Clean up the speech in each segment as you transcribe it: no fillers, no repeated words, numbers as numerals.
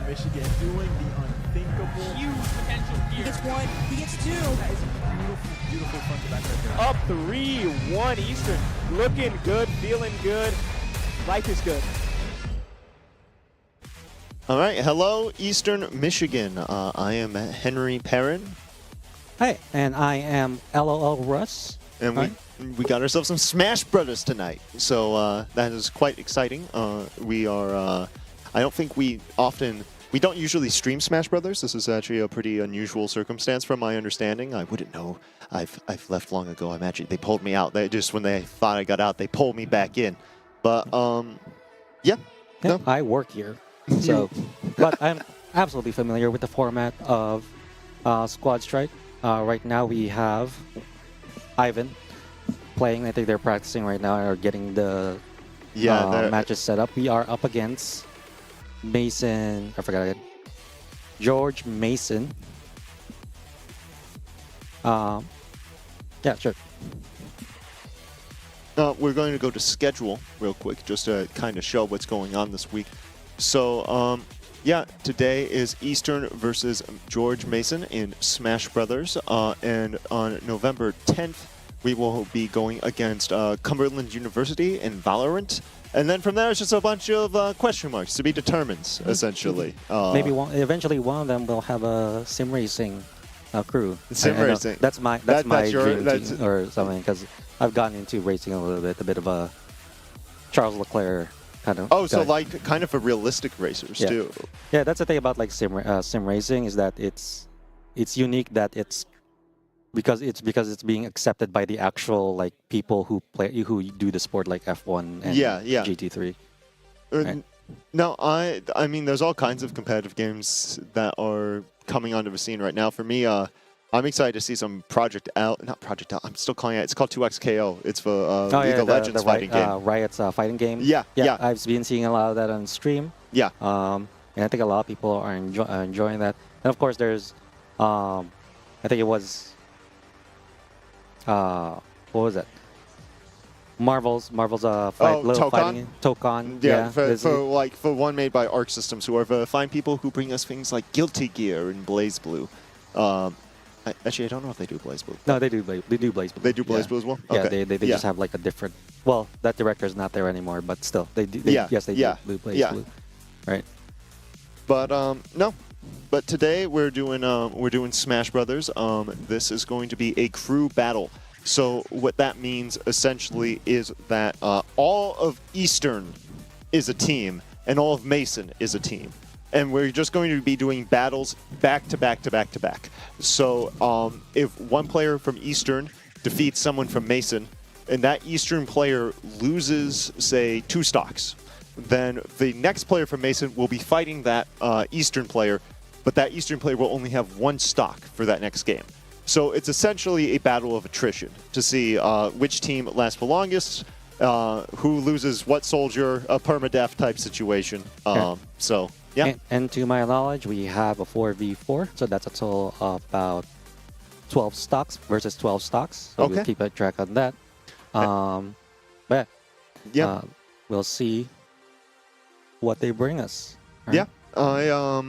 Michigan doing the unthinkable. Huge potential He here. gets one, he gets two. That is beautiful, beautiful front to back right there. Up 3-1 Eastern. Looking good, feeling good. Life is good. All right, hello, Eastern Michigan. I am Henry Perrin. Hey, and I am LOL Russ. And we got ourselves some Smash Brothers tonight, so that is quite exciting. We are, I don't think we don't usually stream Smash Brothers. This is actually a pretty unusual circumstance from my understanding. I wouldn't know. I've left long ago. They pulled me out. They just, when they thought I got out, they pulled me back in. But, yeah. No. I work here, so, but I'm absolutely familiar with the format of Squad Strike. Right now we have Ivan playing. I think they're practicing right now or getting the matches set up. We are up against Mason. I forgot it. George Mason. Yeah, sure. We're going to go to schedule real quick just to kind of show what's going on this week. So, yeah, today is Eastern versus George Mason in Smash Brothers, and on November 10th, we will be going against Cumberland University in Valorant, and then from there it's just a bunch of question marks to be determined, essentially. Maybe eventually one of them will have a sim racing crew. Sim racing. That's my dream team or something, because I've gotten into racing a bit of a Charles Leclerc. Kind of guy. So like kind of a realistic racers too. Yeah, that's the thing about like sim racing is that it's unique that it's because it's being accepted by the actual like people who do the sport like F1 and GT3. Right? No, I mean there's all kinds of competitive games that are coming onto the scene right now. For me, I'm excited to see some not Project L, I'm still calling it, it's called 2XKO. It's for League of Legends fighting game. Riot's fighting game. Yeah. I've been seeing a lot of that on stream. Yeah. And I think a lot of people are enjoying that. And of course there's, I think it was, what was it? Marvel's fighting game. Tokon. Yeah, for one made by Arc Systems, who are the fine people who bring us things like Guilty Gear and Blaze Blue. Actually, I don't know if they do Blaze Blue. No, they do Blaze Blue. They do Blaze Blue as well? Yeah, okay. they just have like a different... Well, that director's not there anymore, but still, yes, they do Blaze Blue. Right. But, no. But today we're doing Smash Brothers. This is going to be a crew battle. So what that means, essentially, is that all of Eastern is a team, and all of Mason is a team. And we're just going to be doing battles back to back to back to back. So if one player from Eastern defeats someone from Mason, and that Eastern player loses, say, 2 stocks, then the next player from Mason will be fighting that Eastern player, but that Eastern player will only have 1 stock for that next game. So it's essentially a battle of attrition to see which team lasts the longest, who loses what soldier, a permadeath type situation. So... Yeah. And to my knowledge, we have a 4v4, so that's a total of about 12 stocks versus 12 stocks. So we'll keep a track on that. But yeah, we'll see what they bring us. Right? Yeah,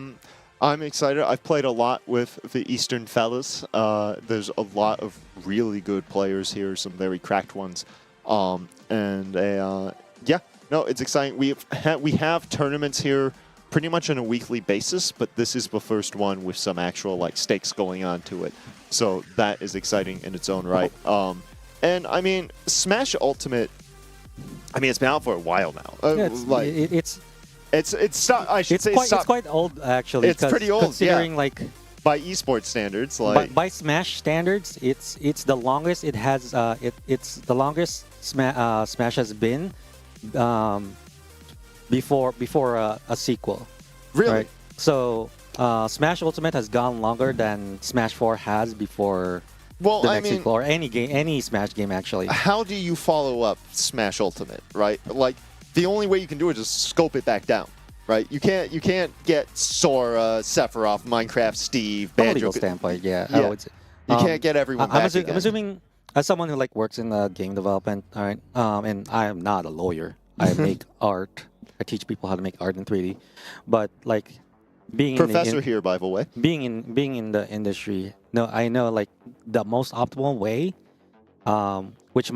I'm excited. I've played a lot with the Eastern fellas. There's a lot of really good players here, some very cracked ones, yeah, no, it's exciting. We have tournaments here pretty much on a weekly basis, but this is the first one with some actual like stakes going on to it. So that is exciting in its own right. And I mean, Smash Ultimate, I mean, it's been out for a while now. It's quite old actually. It's pretty old, considering like by esports standards. Like by Smash standards, it's the longest it has. It's the longest Smash has been. Before a sequel. Really? Right? So Smash Ultimate has gone longer than Smash 4 has before the next sequel, or any Smash game actually. How do you follow up Smash Ultimate, right? Like the only way you can do it is scope it back down, right? You can't get Sora, Sephiroth, Minecraft, Steve, Banjo. From a legal standpoint, yeah. You can't get everyone back again. I'm assuming as someone who like works in game development, all right, and I am not a lawyer. I make art. I teach people how to make art in 3D. But like being Professor here, by the way. being in the industry, no, I know like the most optimal way, which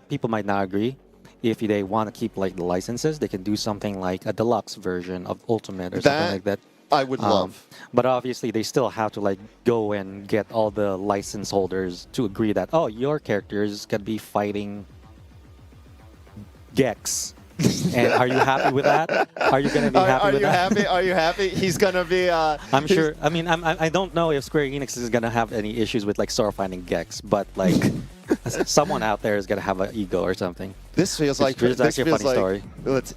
people might not agree. If they want to keep like the licenses, they can do something like a deluxe version of Ultimate or something like that. I would love. But obviously, they still have to like go and get all the license holders to agree that your character is gonna be fighting Gex. And are you happy with that? Are you gonna be happy with that? Are you happy? He's gonna be. I'm sure. I mean, I don't know if Square Enix is gonna have any issues with like Sora finding Gex, but like someone out there is gonna have an ego or something. This feels like It's actually a funny story.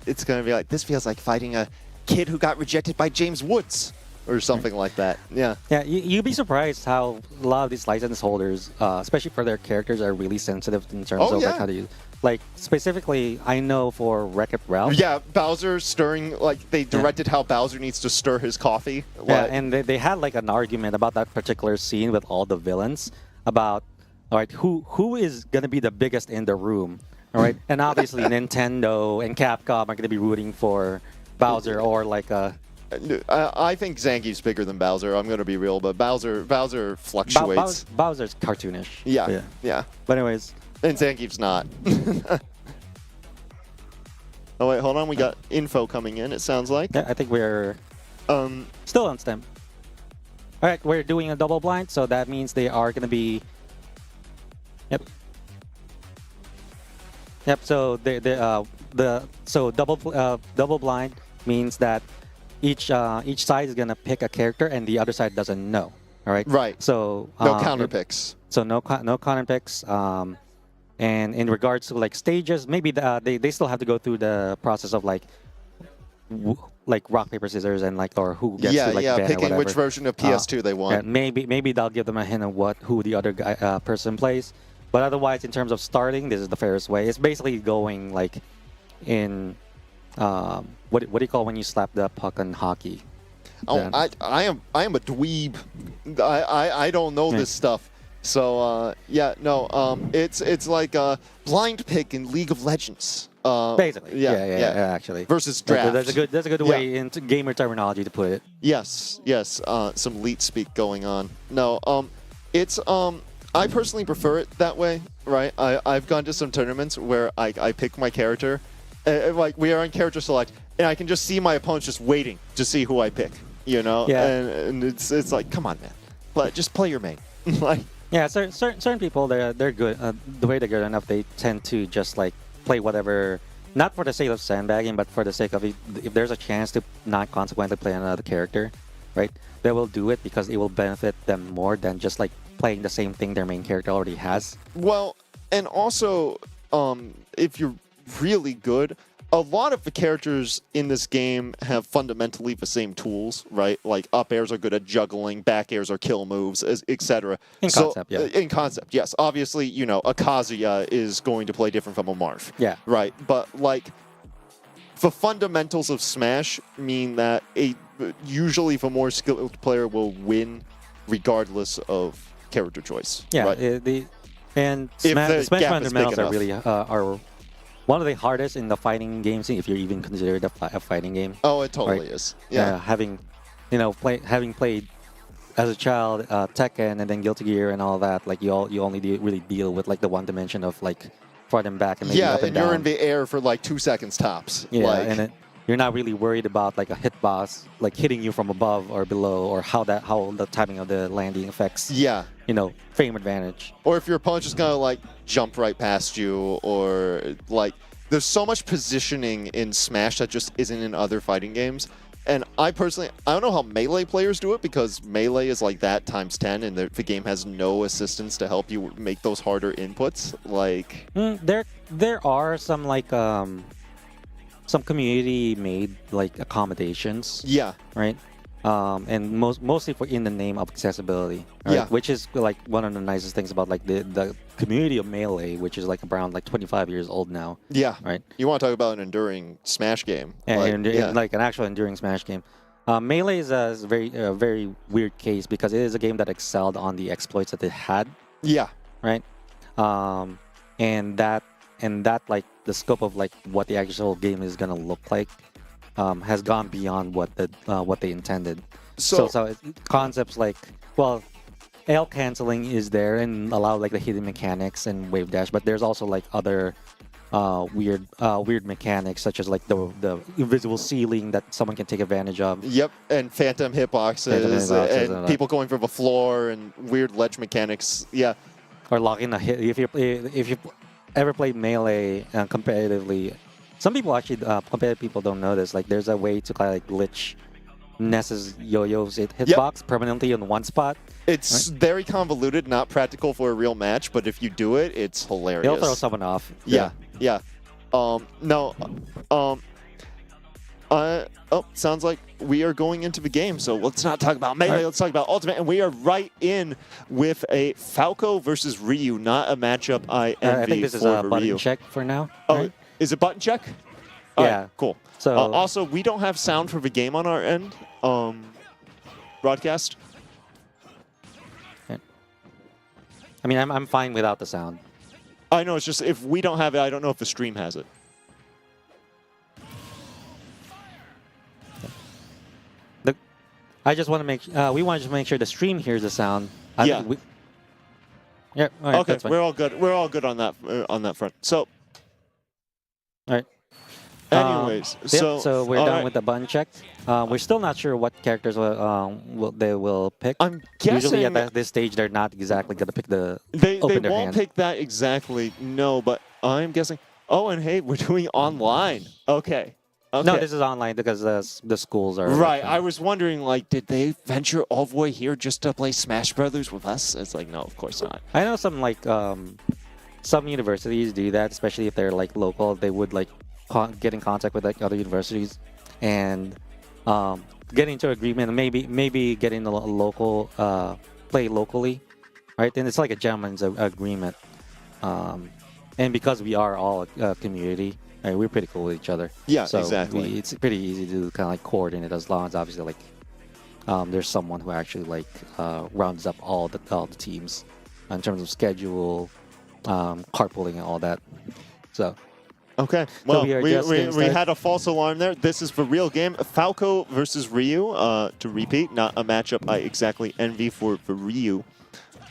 It's gonna be like, this feels like fighting a kid who got rejected by James Woods or something like that. Yeah. Yeah, you'd be surprised how a lot of these license holders, especially for their characters, are really sensitive in terms of like how to use. Like specifically, I know for Wreck-It Ralph. Yeah, Bowser stirring, like they directed how Bowser needs to stir his coffee. Yeah, and they had like an argument about that particular scene with all the villains about, all right, who is gonna be the biggest in the room, all right? And obviously Nintendo and Capcom are gonna be rooting for Bowser or like a. I think Zangief's bigger than Bowser. I'm gonna be real, but Bowser fluctuates. Bowser's cartoonish. Yeah. But anyways. And Zangief's not. Oh wait, hold on. We got info coming in. It sounds like. Yeah, I think we're still on STEM. All right, we're doing a double blind, so that means they are gonna be. Yep. So double blind means that each side is gonna pick a character and the other side doesn't know. All right. Right. So no counter picks. So no counter picks. And in regards to like stages, maybe they still have to go through the process of like rock paper scissors and like or who gets to like ban picking or which version of PS2 they want. Maybe they'll give them a hint of who the other person plays. But otherwise, in terms of starting, this is the fairest way. It's basically going like in what do you call when you slap the puck on hockey? Oh, I am a dweeb. I don't know this stuff. So it's like a blind pick in League of Legends. Basically, actually. Versus draft. There's a good way into gamer terminology to put it. Yes. Some leet speak going on. No, it's I personally prefer it that way, right? I've gone to some tournaments where I pick my character, like we are on character select, and I can just see my opponents just waiting to see who I pick. You know, and it's like, come on, man, just play your main, like. Yeah, certain people they're good. The way they're good enough, they tend to just like play whatever, not for the sake of sandbagging, but for the sake of if there's a chance to not consequently play another character, right? They will do it because it will benefit them more than just like playing the same thing their main character already has. Well, and also, if you're really good, a lot of the characters in this game have fundamentally the same tools, right? Like up airs are good at juggling, back airs are kill moves, etc. In concept, yeah. In concept, yes. Obviously, you know, a Kazuya is going to play different from a Marth. Yeah. Right, but like the fundamentals of Smash mean that usually the more skilled player will win regardless of character choice. Yeah, right? Smash fundamentals are really are one of the hardest in the fighting games, if you're even considered a fighting game. Oh, it totally is. Yeah. Having played as a child Tekken and then Guilty Gear and all that, like you only really deal with like the one dimension of like front and back and maybe up and down. You're in the air for like 2 seconds tops. Yeah, and you're not really worried about like a hit boss like hitting you from above or below or how the timing of the landing affects. Yeah. Frame advantage. Or if your opponent just gonna like jump right past you, or like there's so much positioning in Smash that just isn't in other fighting games. And I don't know how Melee players do it, because Melee is like that times 10, and the game has no assistance to help you make those harder inputs. Like there are some like some community made like accommodations. Yeah. Right. And mostly in the name of accessibility, right? Yeah. Which is like one of the nicest things about like the community of Melee, which is like around like 25 years old now. Yeah. Right. You want to talk about an enduring Smash game? Like an actual enduring Smash game. Melee is a very weird case because it is a game that excelled on the exploits that it had. Yeah. Right. And that like the scope of like what the actual game is gonna look like has gone beyond what they intended. So, concepts like, well, L canceling is there and allow like the hidden mechanics and wave dash, but there's also like other weird mechanics such as like the invisible ceiling that someone can take advantage of. yep, and phantom hitboxes, and people going for the floor and weird ledge mechanics. Yeah. Or locking a hit. If you ever played Melee competitively, some people actually competitive people don't know this. Like there's a way to kind of like glitch Ness's yo-yo's hitbox permanently in one spot. It's very convoluted, not practical for a real match, but if you do it, it's hilarious. It'll throw someone off. Yeah. No. Sounds like we are going into the game, so let's not talk about Melee, let's talk about Ultimate, and we are right in with a Falco versus Ryu, not a matchup I envy. I think this is for a the button Ryu. check for now. Oh, right? is it button check? Yeah. All right, cool. So also, we don't have sound for the game on our end. Broadcast. I mean, I'm fine without the sound. I know, it's just if we don't have it, I don't know if the stream has it. I just want to make we want to make sure the stream hears the sound. Yeah. Yeah. All right, Okay, that's fine. we're all good. We're all good on that front. So. All right. Anyways, so we're done right. with the button check. We're still not sure what characters they will pick. I'm guessing Usually at this stage they're not exactly gonna pick the they open their won't hand. pick that exactly. No, but I'm guessing. Oh, and hey, we're doing online. Okay. No, this is online because the schools are right. I was wondering, like, did they venture all the way here just to play Smash Brothers with us? It's like, no, of course not. I know some like some universities do that, especially if they're like local. They would like get in contact with like other universities and get into agreement and maybe get in a local play locally, right? And it's like a gentleman's agreement. And because we are all a community, right, we're pretty cool with each other. Yeah, so exactly. It's pretty easy to kind of like coordinate as long as obviously like there's someone who actually like rounds up all the teams in terms of schedule, carpooling and all that. So. Okay, well, so we had a false alarm there. This is the real game. Falco versus Ryu, to repeat, not a matchup I exactly envy for Ryu.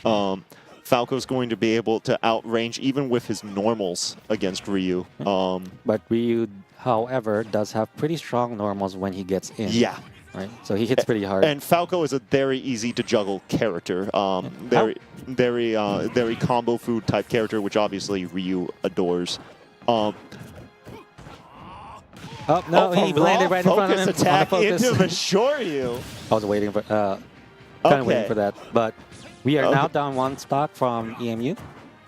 Falco's going to be able to outrange even with his normals against Ryu. But Ryu, however, does have pretty strong normals when he gets in. Yeah. Right? So he hits pretty hard. And Falco is a very easy to juggle character. Very combo food type character, which obviously Ryu adores. Oh, no, he landed right in front of him. Focus attack into the Shoryu. I was waiting for, kind of waiting for that. But we are now down one stock from EMU.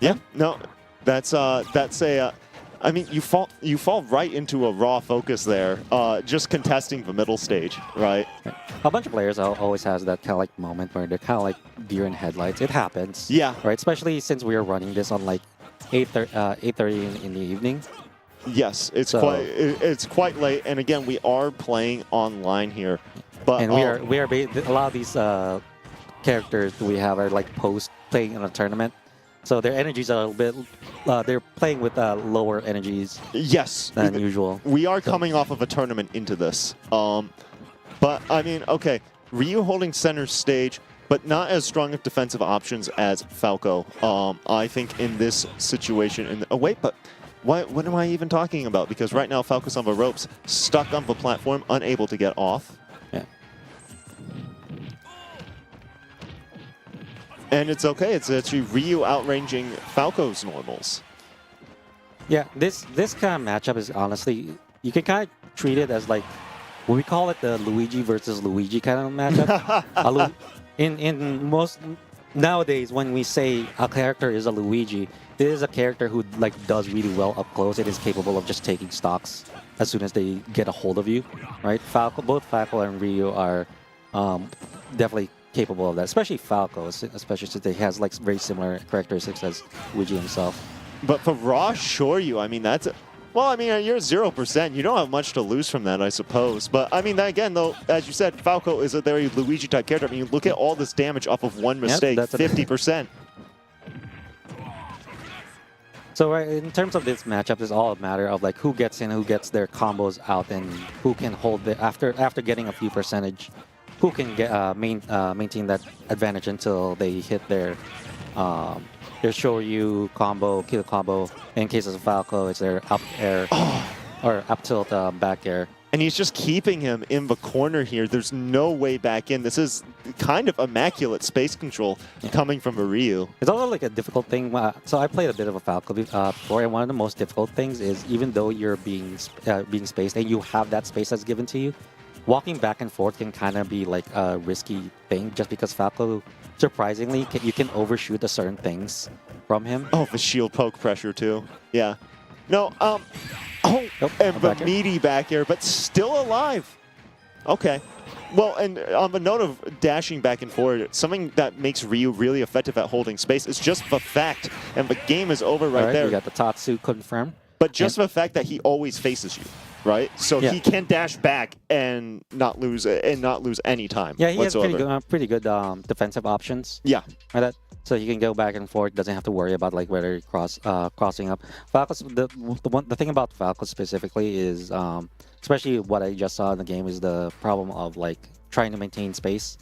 Yeah, no, that's a. I mean, you fall right into a raw focus there, just contesting the middle stage, right? A bunch of players always has that kind of like moment where they're kind of like deer in headlights. It happens. Yeah. Right, especially since we are running this on like 8:30 in the evening. Yes, it's quite late, and again, we are playing online here, but and we are a lot of these characters we have are like post playing in a tournament, so their energies are a bit they're playing with lower energies. Yes, than usual. We are coming off of a tournament into this, but I mean, okay, Ryu holding center stage, but not as strong of defensive options as Falco. I think in this situation, but. What am I even talking about? Because right now Falco's on the ropes, stuck on the platform, unable to get off. Yeah. And it's okay. It's actually Ryu outranging Falco's normals. Yeah, this kind of matchup is honestly, you can kind of treat it as like, we call it the Luigi versus Luigi kind of matchup. in most nowadays, when we say a character is a Luigi, this is a character who like does really well up close. It is capable of just taking stocks as soon as they get a hold of you, right? Both Falco and Ryu are definitely capable of that, especially Falco, especially since he has like very similar characteristics as Luigi himself. But for raw Shoryu, I mean, well, I mean, you're 0%. You don't have much to lose from that, I suppose. But, I mean, again, though, as you said, Falco is a very Luigi-type character. I mean, you look at all this damage off of one mistake, 50%. So in terms of this matchup, it's all a matter of like who gets in, who gets their combos out, and who can hold it after getting a few percentage who can get maintain that advantage until they hit their Shoryu combo, kill combo. In cases of Falco, it's their up air or up tilt back air. And he's just keeping him in the corner here. There's no way back in. This is kind of immaculate space control coming from a Ryu. It's also like a difficult thing. So I played a bit of a Falco before, and one of the most difficult things is even though you're being spaced and you have that space that's given to you, walking back and forth can kind of be like a risky thing just because Falco, surprisingly, you can overshoot a certain things from him. Oh, the shield poke pressure too. Yeah. No, Nope, and the back air. meaty back air, but still alive. Okay. Well, and on the note of dashing back and forward, something that makes Ryu really effective at holding space is just the fact, and the game is over right there. You got the Tatsu confirmed. But just the fact that he always faces you, right? So he can dash back and not lose any time. Yeah, he whatsoever. has pretty good defensive options. Yeah. Like that. So he can go back and forth. Doesn't have to worry about like whether he crossing up. Falcos. The thing about Falcos specifically is, especially what I just saw in the game, is the problem of like trying to maintain space,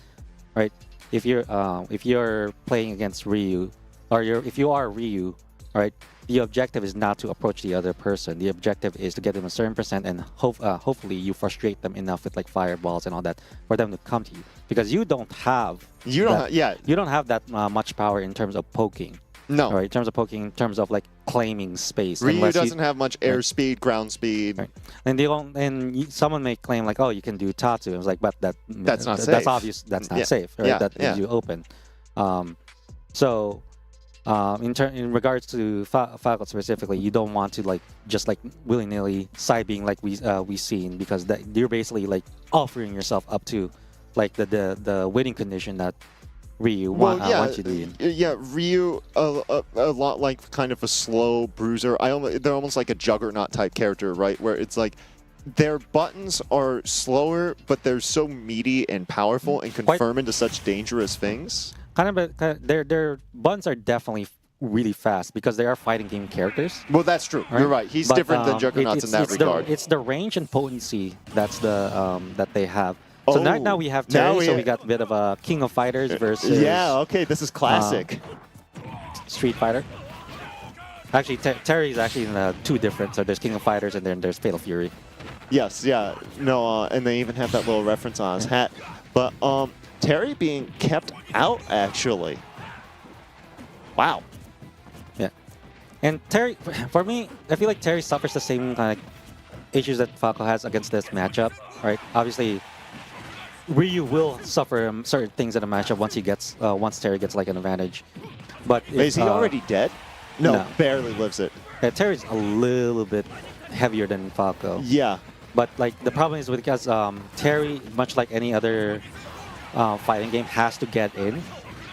right? If you're playing against Ryu, or if you are Ryu, right? The objective is not to approach the other person. The objective is to get them a certain percent, and hopefully you frustrate them enough with like fireballs and all that for them to come to you. Because you don't have that much power in terms of poking. No. Right, in terms of poking, in terms of like claiming space. Ryu doesn't have much air speed, ground speed. Right. And someone may claim like, oh, you can do Tatsu. I was like, but that's not safe. That's obvious. That's not safe. Right? That leaves you open. In regards to Falco specifically, you don't want to like just like willy-nilly side being like we seen, because you're basically like offering yourself up to like the winning condition that Ryu wants you to be in. Yeah, Ryu a lot like kind of a slow bruiser. They're almost like a juggernaut type character, right? Where it's like their buttons are slower, but they're so meaty and powerful and confirm into such dangerous things. Their buttons are definitely really fast because they are fighting game characters. Well, that's true. Right? You're right. He's different than Juggernauts in that regard. It's the range and potency that's that they have. So now we have Terry, so we got a bit of a King of Fighters versus... Yeah, okay, this is classic. Street Fighter. Actually, Terry is actually in two different, so there's King of Fighters and then there's Fatal Fury. Yes, yeah. No, and they even have that little reference on his hat. But Terry being kept out, actually. Wow. Yeah. And Terry, for me, I feel like Terry suffers the same kind of issues that Falco has against this matchup, right? Obviously, Ryu will suffer certain things in a matchup once Terry gets like an advantage. But is he already dead? No, barely lives it. Yeah, Terry's a little bit heavier than Falco. Yeah. But like the problem is because Terry, much like any other fighting game, has to get in.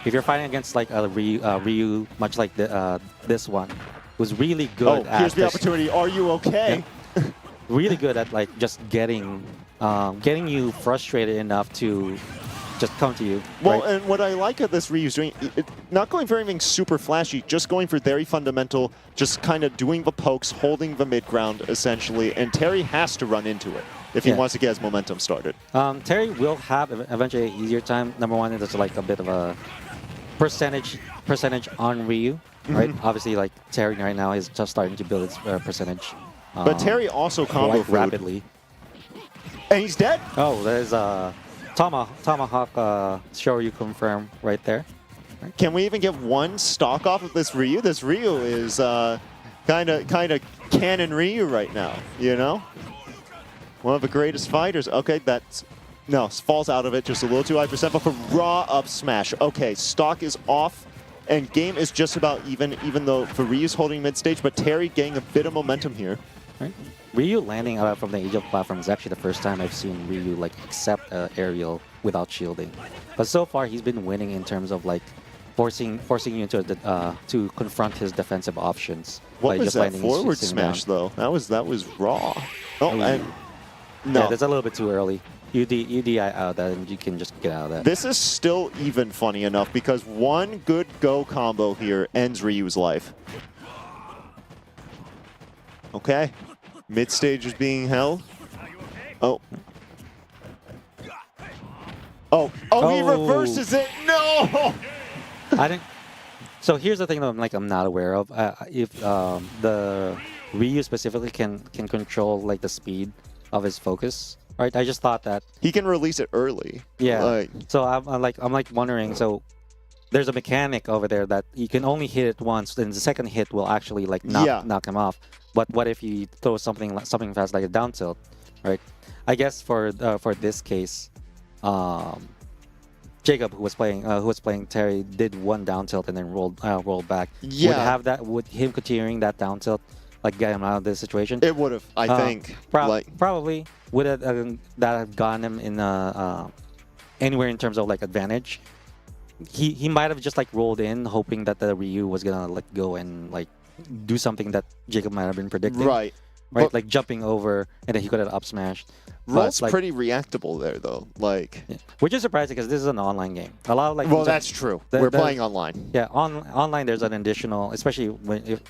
If you're fighting against like a Ryu, much like this one, who's really good at... here's the opportunity. Are you okay? Yeah. Really good at like just getting you frustrated enough to just come to you. Well, right? and what I like of this Ryu's doing, not going for anything super flashy, just going for very fundamental, just kind of doing the pokes, holding the mid ground essentially, and Terry has to run into it if he wants to get his momentum started. Terry will have eventually an easier time. Number one, it's like a bit of a percentage on Ryu, right? Obviously, like Terry right now is just starting to build its percentage. But Terry also combo food. Rapidly. And he's dead. Oh, there's Tomahawk Shoryu confirm right there. Right. Can we even get one stock off of this Ryu? This Ryu is kind of canon Ryu right now, you know? One of the greatest fighters. Okay, falls out of it just a little too high percent, but for raw up smash. Okay, stock is off. And game is just about even though for Ryu's holding mid stage, but Terry getting a bit of momentum here. Right. Ryu landing out from the Age of Platform is actually the first time I've seen Ryu like accept aerial without shielding. But so far he's been winning in terms of like forcing you into to confront his defensive options. What was that forward smash though? That was raw. Oh, and no, yeah, that's a little bit too early. UDI out that and you can just get out of that. This is still even funny enough because one good go combo here ends Ryu's life. Okay. Mid stage is being held. Oh. Oh, he Oh. reverses it. No. I didn't. So here's the thing that I'm not aware of. If the Ryu specifically can control like the speed of his focus, right? I just thought that. He can release it early. Yeah. Like, So I'm like wondering. So there's a mechanic over there that you can only hit it once, then the second hit will actually like knock him off. But what if you throw something fast like a down tilt, right? I guess for this case, Jacob, who was playing Terry, did one down tilt and then rolled back. Yeah. Would him continuing that down tilt like get him out of this situation? it would have, I think. Probably would have that have gotten him in anywhere in terms of like advantage. He might have just like rolled in hoping that the Ryu was gonna let go and like do something that Jacob might have been predicting. Right. Right, But like jumping over and then he could have up smashed. Roll's But, like, pretty reactable there, though. Like, yeah. Which is surprising because this is an online game. A lot of like. well, that's true. We're playing online. Yeah, online there's an additional, especially if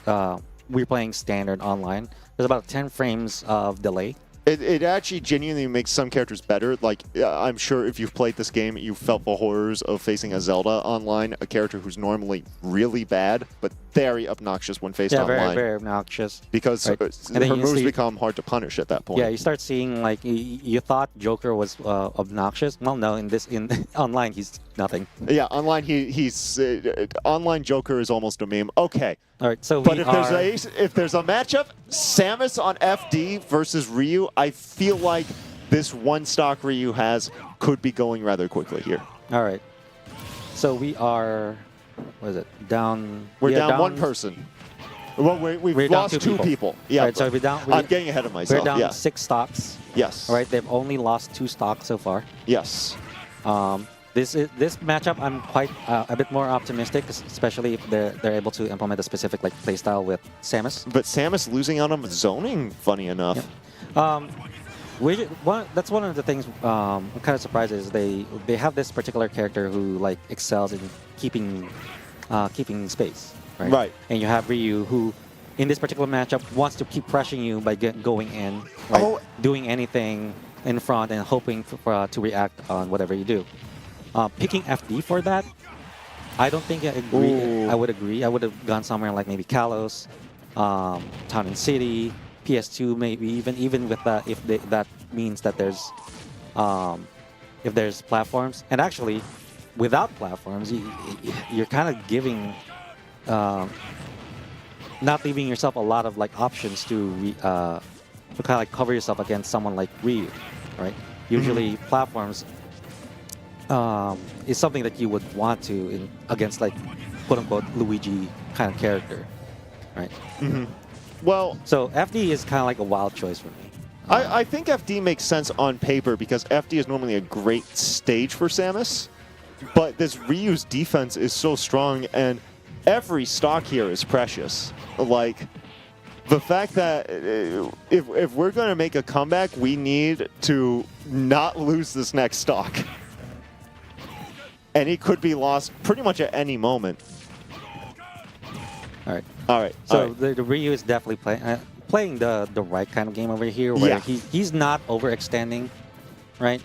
we're playing standard online. There's about 10 frames of delay. It actually genuinely makes some characters better. Like, I'm sure if you've played this game, you felt the horrors of facing a Zelda online, a character who's normally really bad, but very obnoxious when faced online. Yeah, very obnoxious. Because Right. And then her you moves see- become hard to punish at that point. Yeah, you start seeing like you thought Joker was obnoxious. Well, no, in online he's nothing. Yeah, online he's online Joker is almost a meme. Okay, All right, so but we if there's a matchup, Samus on FD versus Ryu, I feel like this one stock Ryu has could be going rather quickly here. all right. So we are, what is it? Down. We're yeah, down one person. Well, we've we're down lost two two people. Yeah, All right, so we're down. I'm getting ahead of myself. We're down Yeah. 6 stocks. Yes. All right, they've only lost 2 stocks so far. Yes. This matchup, I'm quite a bit more optimistic, especially if they're able to implement a specific like playstyle with Samus. But Samus losing out on zoning, funny enough. That's one of the things I'm kind of surprised is they have this particular character who like excels in keeping space, right? Right. And you have Ryu who, in this particular matchup, wants to keep pressuring you by going in, right? Oh. Doing anything in front and hoping to react on whatever you do. Picking FD for that, I don't think Ooh. I would agree. I would have gone somewhere like maybe Kalos, Town and City, PS2, maybe even with that if that means that there's if there's platforms. And actually, without platforms, you're kind of giving not leaving yourself a lot of like options to kind of like cover yourself against someone like Ryu, right? Usually platforms is something that you would want to against like quote unquote Luigi kind of character, right? Well, So FD is kind of like a wild choice for me. I think FD makes sense on paper because FD is normally a great stage for Samus, but this Ryu's defense is so strong and every stock here is precious. Like, the fact that if we're going to make a comeback, we need to not lose this next stock. And it could be lost pretty much at any moment. All right. All right. So all right. the Ryu is definitely playing the right kind of game over here, where Yeah. he's not overextending, right?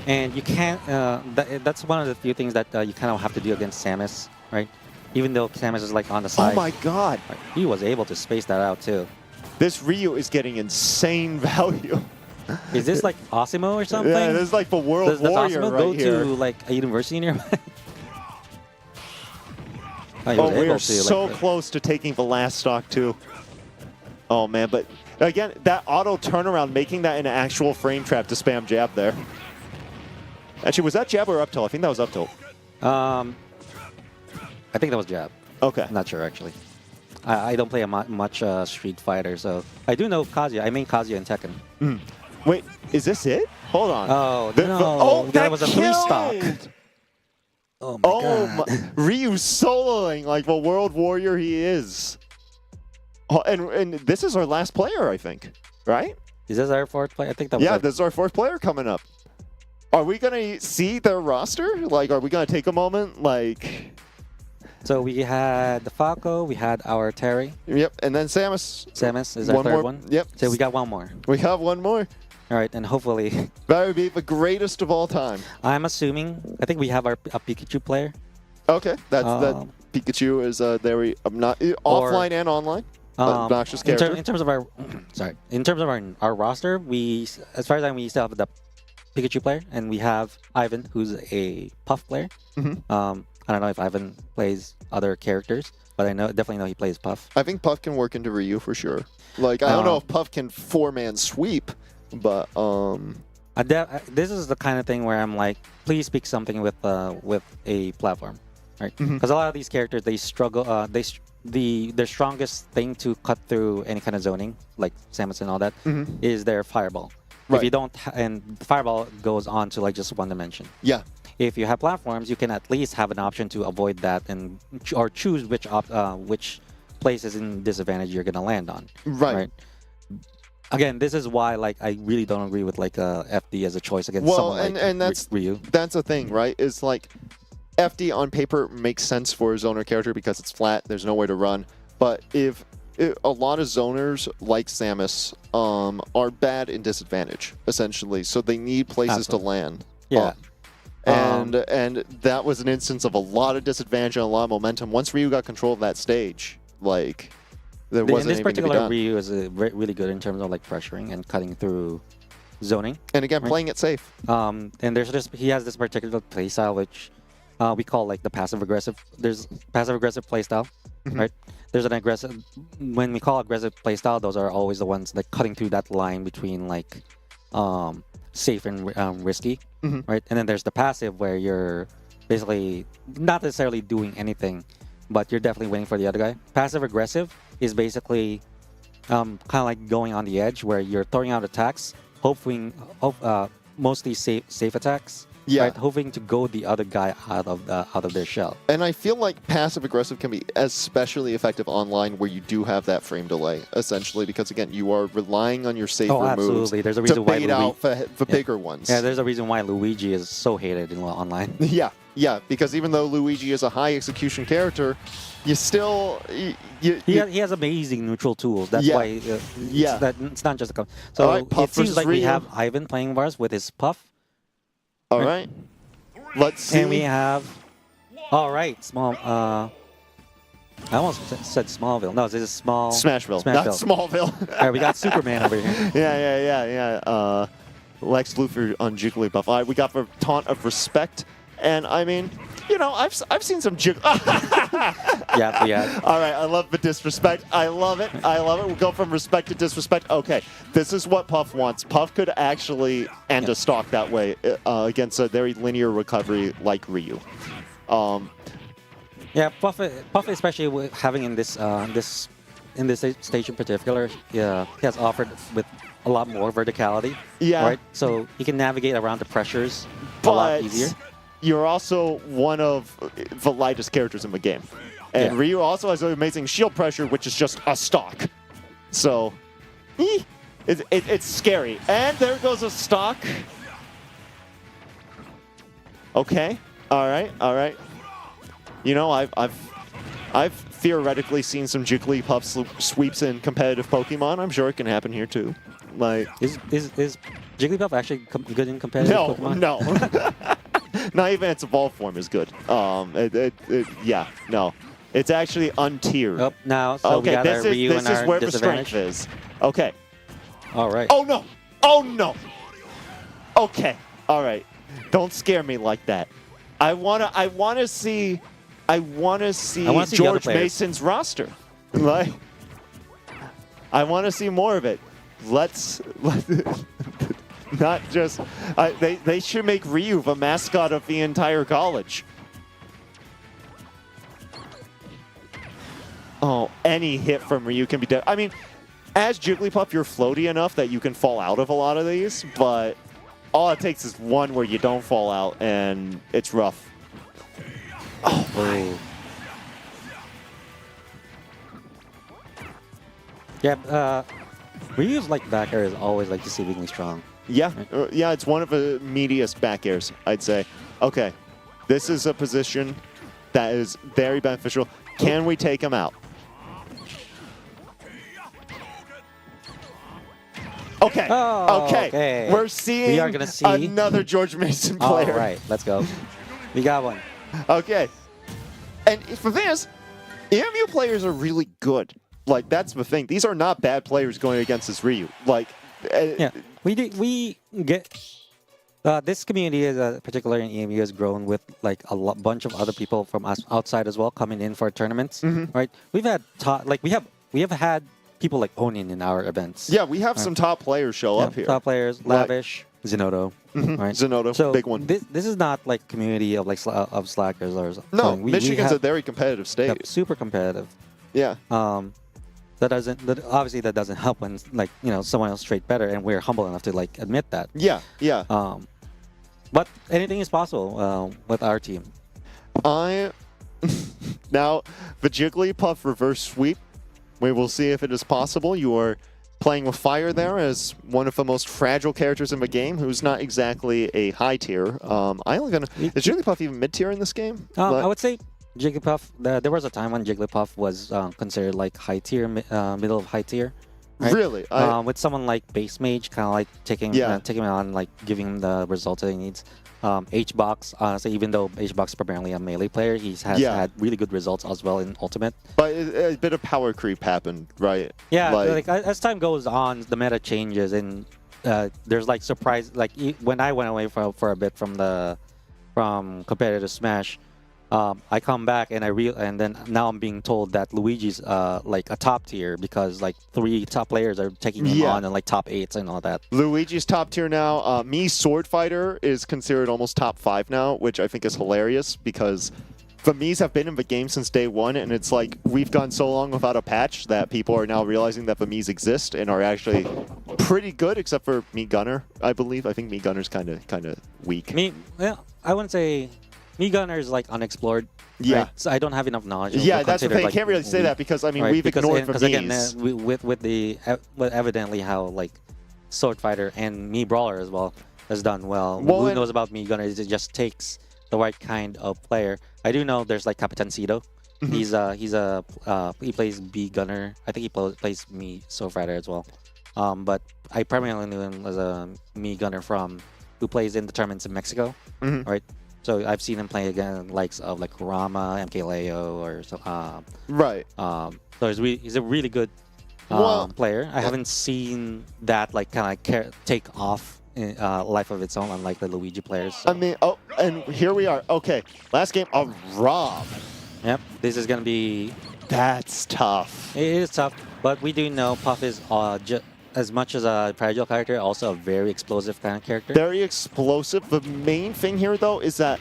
And you can't. That's one of the few things that you kind of have to do against Samus, right? Even though Samus is like on the side. Oh my God. Right, he was able to space that out too. This Ryu is getting insane value. Is this like Osimo or something? Yeah, this is like the World Does Warrior Osimo right go here. to like a university nearby? He Oh, was we able are to, so like, close to taking the last stock too. Oh man, but again, that auto turnaround, making that an actual frame trap to spam jab there. Actually, was that jab or up tilt? I think that was up tilt. I think that was jab. Okay. I'm not sure actually. I don't play much Street Fighter, so I do know Kazuya. I mean Kazuya in Tekken. Wait, is this it? Hold on. Oh The- no! oh, that was a 3-stock. killed! Oh my Oh god! my, Ryu soloing like the World Warrior he is. Oh, and this is our last player, I think, right? Is this our 4th play? I think that was. Yeah, our- this is our 4th player coming up. Are we gonna see their roster? Like, are we gonna take a moment? Like, So we had the Falco, we had our Terry, yep, and then Samus. Samus is our One 3rd more- one. yep. So we got one more. We have one more. All All right, and hopefully, That would be the greatest of all time. I'm assuming, I think we have a Pikachu player. Okay, that Pikachu is very offline and online. Obnoxious character. In terms of our, sorry, in terms of our roster, as far as I know, we still have the Pikachu player, and we have Ivan, who's a Puff player. I don't know if Ivan plays other characters, but I definitely know he plays Puff. I think Puff can work into Ryu for sure. Like, I don't know if Puff can 4-man sweep, but this is the kind of thing where I'm like, please pick something with a platform, right? Because a lot of these characters, they struggle. Their strongest thing to cut through any kind of zoning, like Samus and all that, is their fireball. Right. If you don't, and the fireball goes on to like just one dimension. Yeah. If you have platforms, you can at least have an option to avoid that or choose which places in disadvantage you're gonna land on. Right. Again, this is why like I really don't agree with like FD as a choice against someone like and that's Ryu. That's the thing, right? Is like FD on paper makes sense for a zoner character because it's flat. There's nowhere to run. But if a lot of zoners like Samus are bad in disadvantage essentially, so they need places to land. Yeah. And that was an instance of a lot of disadvantage and a lot of momentum. Once Ryu got control of that stage, like there wasn't anything to be done. Ryu is really good in terms of like pressuring and cutting through zoning. And again, playing it safe. And he has this particular playstyle which we call like the passive aggressive. There's passive aggressive playstyle, right? There's an aggressive. When we call aggressive playstyle, those are always the ones like cutting through that line between like safe and risky, right? And then there's the passive where you're basically not necessarily doing anything, but you're definitely waiting for the other guy. Passive aggressive is basically kind of like going on the edge where you're throwing out attacks, mostly safe attacks. Yeah. Right, hoping to go the other guy out of their shell. And I feel like passive aggressive can be especially effective online where you do have that frame delay, essentially, because again, you are relying on your safer moves There's a reason to why bait out the bigger ones. Yeah, there's a reason why Luigi is so hated in online. Yeah, because even though Luigi is a high execution character, you still he has amazing neutral tools. That's why it's not just a so right, Puff it seems like Ryu. we have Ivan playing bars with his Puff. All right. Let's see. And we have, all right, small. I almost said Smallville. No, this is Smashville. Not Smallville. All right, we got Superman over here. Yeah. Lex Luthor on Jigglypuff. All right, we got the taunt of respect, and I mean, you know, I've seen some Yeah. All right, I love the disrespect. I love it. We go from respect to disrespect. Okay, this is what Puff wants. Puff could actually end a stock that way against a very linear recovery like Ryu. Yeah, Puff especially having in this stage in particular, he has offered with a lot more verticality. Yeah. Right. So he can navigate around the pressures a lot easier. You're also one of the lightest characters in the game. And Ryu also has an amazing shield pressure, which is just a stock. So, it's scary. And there goes a stock. Okay. All right. You know, I've theoretically seen some Jigglypuff sweeps in competitive Pokemon. I'm sure it can happen here too. Like, is Jigglypuff actually good in competitive Pokemon? No. Not even its evolved form is good. No. It's actually untiered. Oh, now, so we got our Ryu and our this is where the disadvantage. strength is. Okay. All right. Oh, no. Okay. All right. Don't scare me like that. I wanna see George Mason's roster. Like, I want to see more of it. Let's not just they should make Ryu the mascot of the entire college. Oh, any hit from Ryu can be dead. I mean, as Jigglypuff, you're floaty enough that you can fall out of a lot of these, but all it takes is one where you don't fall out, and it's rough. Oh, my. Yeah, Ryu's like back air is always like deceivingly strong. Yeah, it's one of the meatiest back airs, I'd say. Okay, this is a position that is very beneficial. Can we take him out? Okay. Oh, okay. okay. We're seeing We are gonna see another George Mason All player. right, let's go. We got one. Okay. And for this, EMU players are really good. Like, that's the thing. These are not bad players going against this Ryu. Like, Yeah, we get this community, is particularly in EMU, has grown with like a bunch of other people from us outside as well coming in for tournaments. Right? We've had we have had people like Onin in our events. yeah, we have some top players show up here. Top players, Lavish, Zenodo, right? Zenodo, So big one. This is not like community of like of slackers or something. No, We Michigan's have, a very competitive state. super competitive. Yeah. That obviously that doesn't help when like someone else straight better, and we're humble enough to like admit that. Yeah, yeah. But anything is possible with our team. Now the Jigglypuff reverse sweep. We will see if it is possible. You are playing with fire there as one of the most fragile characters in the game, who's not exactly a high tier. Is Jigglypuff even mid tier in this game? I would say Jigglypuff. There was a time when Jigglypuff was considered like high tier, middle of high tier. Right? Really? With someone like Base Mage, kind of like taking him on, like giving him the results that he needs. H-Box, honestly, even though H-Box is primarily a melee player, he has had really good results as well in Ultimate. But a bit of power creep happened, right? Yeah, like as time goes on, the meta changes, and there's like surprise. Like when I went away for a bit from competitive Smash, I come back and and then now I'm being told that Luigi's like a top tier because like 3 top players are taking him on and like top 8s and all that. Luigi's top tier now. Me Sword Fighter is considered almost top 5 now, which I think is hilarious because the Miis have been in the game since day one, and it's like we've gone so long without a patch that people are now realizing that the Miis exist and are actually pretty good, except for Me Gunner, I believe. I think Me Gunner's kind of weak. I wouldn't say. Me Gunner is like unexplored. Yeah. Right? So I don't have enough knowledge. Yeah, that's the thing. I can't really say that because, I mean, we've ignored the Miis. Again, with evidently how like Sword Fighter and Me Brawler as well has done well. Who knows about Me Gunner? It just takes the right kind of player. I do know there's like Capitancito. He plays B Gunner. I think he plays Me Sword Fighter as well. But I primarily knew him as a Me Gunner who plays in the tournaments in Mexico, right? So I've seen him play against likes of like Kurama, MKLeo, or so. Right. So he's a really good player. I haven't seen that like kind of take off in life of its own, unlike the Luigi players. So. I mean, and here we are. Okay, last game of Rob. Yep, this is gonna be. That's tough. It is tough, but we do know Puff is as much as a fragile character, also a very explosive kind of character. Very explosive. The main thing here, though, is that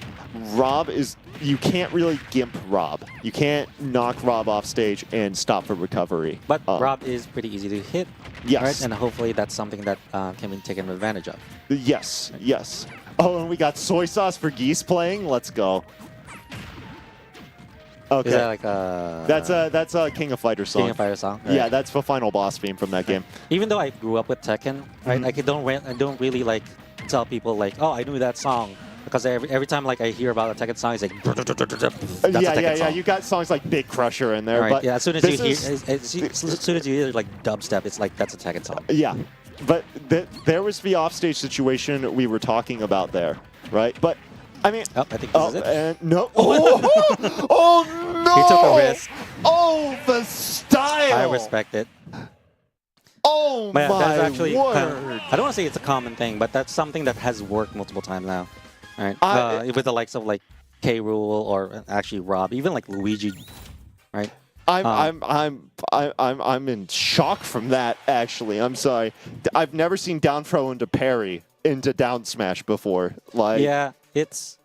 Rob is... You can't really gimp Rob. You can't knock Rob off stage and stop for recovery. But Rob is pretty easy to hit. Yes. Right? And hopefully that's something that can be taken advantage of. Yes, yes. Oh, and we got Soy Sauce for Geese playing. Let's go. Okay. Is that like a... That's a King of Fighters song. King of Fighters song? Right. Yeah, that's the final boss theme from that game. Even though I grew up with Tekken, right? Like I don't really like tell people like, oh, I knew that song. Because every time like I hear about a Tekken song, it's like... That's a Tekken song. You got songs like Big Crusher in there. Right, but yeah, as soon as you hear like dubstep, it's like, that's a Tekken song. Yeah, but there was the offstage situation we were talking about there, right? But I mean, I think this is it. And no! Oh no! He took a risk. Oh, the style! I respect it. Oh but my that's actually word! I don't want to say it's a common thing, but that's something that has worked multiple times now, right? With the likes of like K. Rool or actually Rob, even like Luigi, right? I'm in shock from that. Actually, I'm sorry. I've never seen down throw into parry into down smash before. Like, yeah, it's.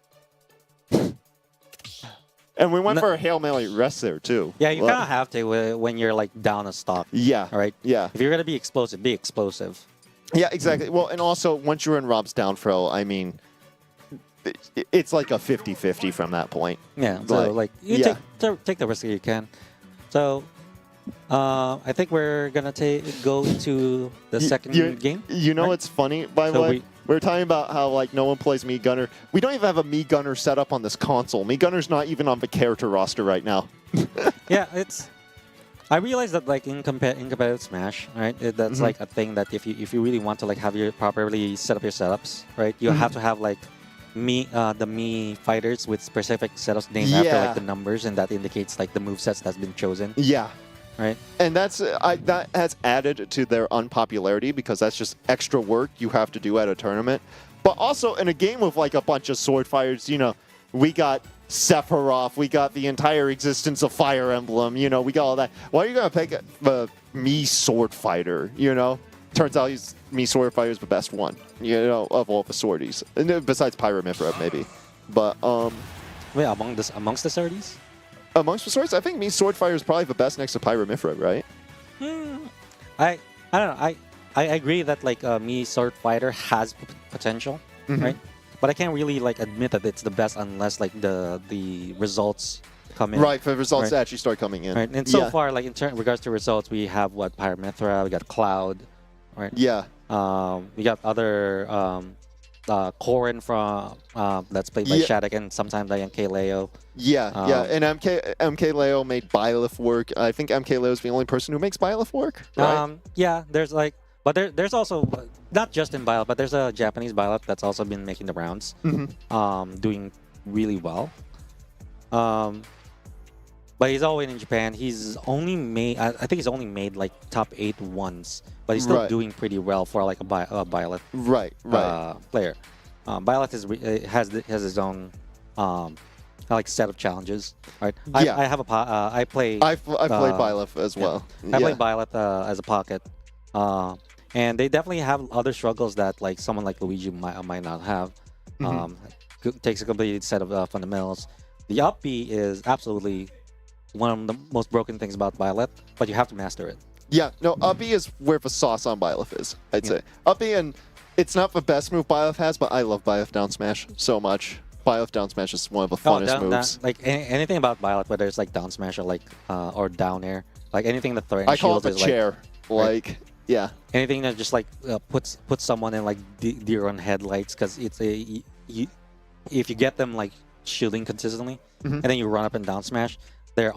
And we went for a Hail Mary rest there too. Yeah, you kind of have to when you're like down a stock. Yeah. All right. Yeah. If you're gonna be explosive, be explosive. Yeah, exactly. Well, and also once you're in Rob's down throw, I mean, it's like a 50-50 from that point. Yeah. So like you take the risk that you can. So I think we're gonna go to the second game. You know, it's funny, by the way. We're talking about how like no one plays Me Gunner. We don't even have a Me Gunner set up on this console. Me Gunner's not even on the character roster right now. Yeah, it's I realize that like in competitive Smash, right? That's like a thing that if you really want to like have your properly set up your setups, right? You have to have like the me fighters with specific setups named after like the numbers, and that indicates like the movesets that's been chosen. Yeah. Right. And that has added to their unpopularity because that's just extra work you have to do at a tournament. But also in a game with like a bunch of sword fighters, you know, we got Sephiroth, we got the entire existence of Fire Emblem, you know, we got all that. Why are you going to pick the me sword fighter, you know? Turns out me sword fighter is the best one, you know, of all the swordies. And besides Pyramithra, maybe. But, wait, amongst the swordies? Amongst the swords, I think me sword fighter is probably the best next to Pyramithra, right? I don't know. I agree that like me sword fighter has potential, right? But I can't really like admit that it's the best unless like the results come in. Right, for the results to actually start coming in. Right, and so far, like in regards to results, we have what Pyramithra, we got Cloud, right? Yeah. We got other Corrin from that's played by Shattuck and sometimes by MK Leo. Yeah, and MK Leo made Byleth work. I think MK Leo is the only person who makes Byleth work. Right? Yeah, there's like, but there's also not just in Byleth, but there's a Japanese Byleth that's also been making the rounds, doing really well. But he's always in Japan. He's only made, I think he's only made like top 8 once, but he's still doing pretty well for like a Byleth player. Byleth has his own like set of challenges, right? I have a I played Byleth as well. I played Byleth as a pocket, and they definitely have other struggles that like someone like Luigi might not have. Takes a complete set of fundamentals. The up B is absolutely one of the most broken things about Byleth, but you have to master it. Yeah, no, up B is where the sauce on Byleth is, I'd say. Up B, and it's not the best move Byleth has, but I love Byleth down smash so much. Byleth down smash is one of the funnest moves. Like anything about Byleth, whether it's like down smash or like or down air, like anything that threatens I call it the is chair. Like yeah. Anything that just like puts someone in like deer on headlights, because it's if you get them like shielding consistently and then you run up and down smash, they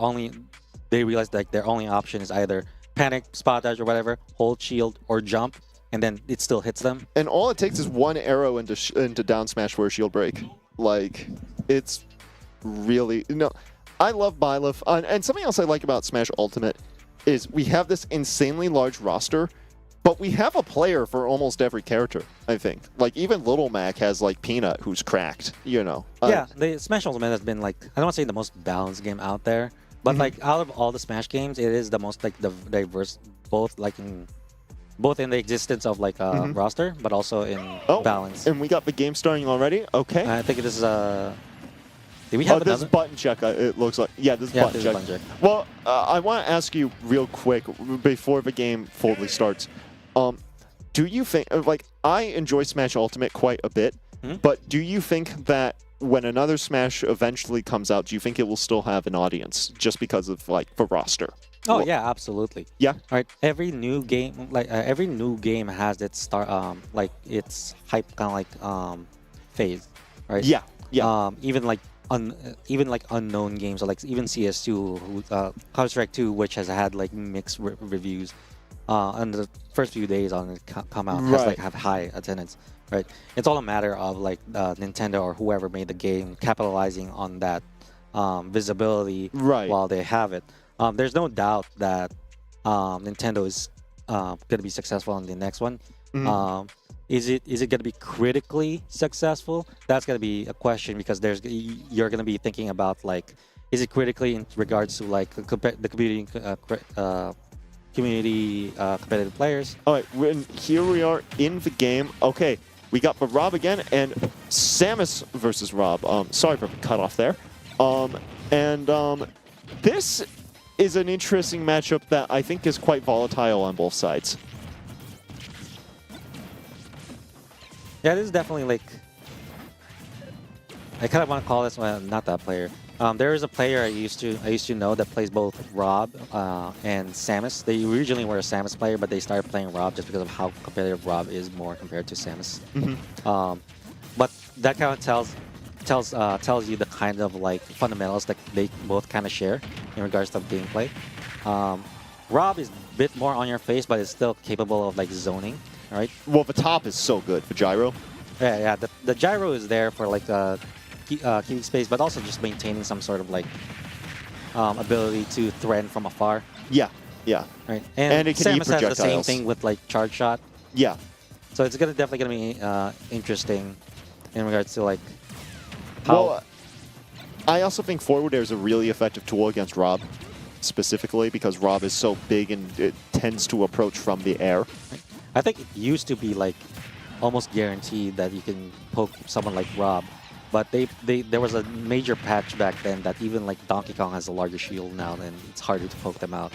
realize like their only option is either panic, spot dodge or whatever, hold shield or jump, and then it still hits them. And all it takes is one arrow into down smash for a shield break. Like it's really I love Byleth, and something else I like about Smash Ultimate is we have this insanely large roster, but we have a player for almost every character, I think. Like, even Little Mac has, like, Peanut, who's cracked, you know. Yeah, the Smash Ultimate has been, like, I don't want to say the most balanced game out there, but, like, out of all the Smash games, it is the most, like, diverse, both in the existence of, like, roster, but also in balance. And we got the game starting already? Okay. I think this is, did we have this is button check, it looks like. Yeah, this is button check. Well, I want to ask you real quick, before the game fully starts, do you think, like, I enjoy Smash Ultimate quite a bit, but do you think that when another Smash eventually comes out, do you think it will still have an audience just because of, like, the roster? Oh, yeah, absolutely. Yeah? All right, every new game, like, every new game has its like, its hype kind of, like, phase, right? Yeah, yeah. Even like unknown games, or like even CS2, Counter-Strike 2, which has had like mixed reviews, and the first few days on it come out has like have high attendance, right? It's all a matter of like Nintendo or whoever made the game capitalizing on that visibility while they have it. There's no doubt that Nintendo is going to be successful in the next one. Is it going to be critically successful? That's going to be a question, because you're going to be thinking about like, is it critically in regards to like the community competitive players? All right, here we are in the game. Okay, we got the Rob again, and Samus versus Rob. Sorry for the cutoff there. This is an interesting matchup that I think is quite volatile on both sides. Yeah, this is definitely like, I kind of want to call this one, not that player. There is a player I used to know that plays both Rob and Samus. They originally were a Samus player, but they started playing Rob just because of how competitive Rob is more compared to Samus. But that kind of tells you the kind of like fundamentals that they both kind of share in regards to gameplay. Rob is a bit more on your face, but it's still capable of like zoning, right? Well, the top is so good for gyro. Yeah. The gyro is there for like keeping space, but also just maintaining some sort of like ability to threaten from afar. Yeah. Right. And it can eat Samus has the same projectiles. thing with like charge shot. Yeah. So it's definitely gonna be interesting in regards to like how. Well, I also think forward air is a really effective tool against Rob, specifically because Rob is so big and it tends to approach from the air. I think it used to be like almost guaranteed that you can poke someone like Rob, but there was a major patch back then that even like Donkey Kong has a larger shield now, and it's harder to poke them out.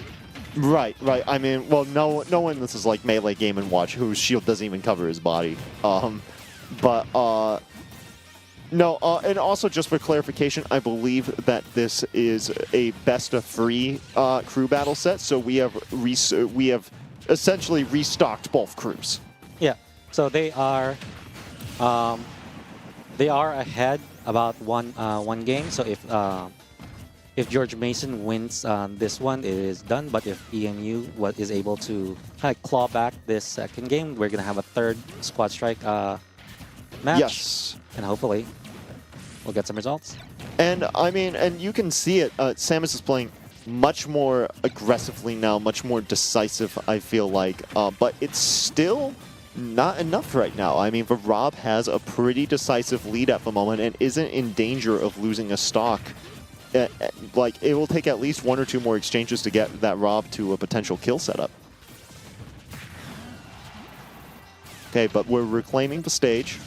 Right. I mean, well, no one this is like Melee Game & Watch whose shield doesn't even cover his body. No, and also just for clarification, I believe that this is a best-of-3 crew battle set, so we have essentially restocked both crews. Yeah, so they are ahead about one game. So if George Mason wins this one, it is done. But if EMU is able to kind of claw back this second game, we're gonna have a third Squad Strike match. Yes. And hopefully we'll get some results. And I mean, and you can see it. Samus is playing much more aggressively now, much more decisive, I feel like. But it's still not enough right now. I mean, Rob has a pretty decisive lead at the moment and isn't in danger of losing a stock. Like, it will take at least 1 or 2 more exchanges to get that Rob to a potential kill setup. Okay, but we're reclaiming the stage.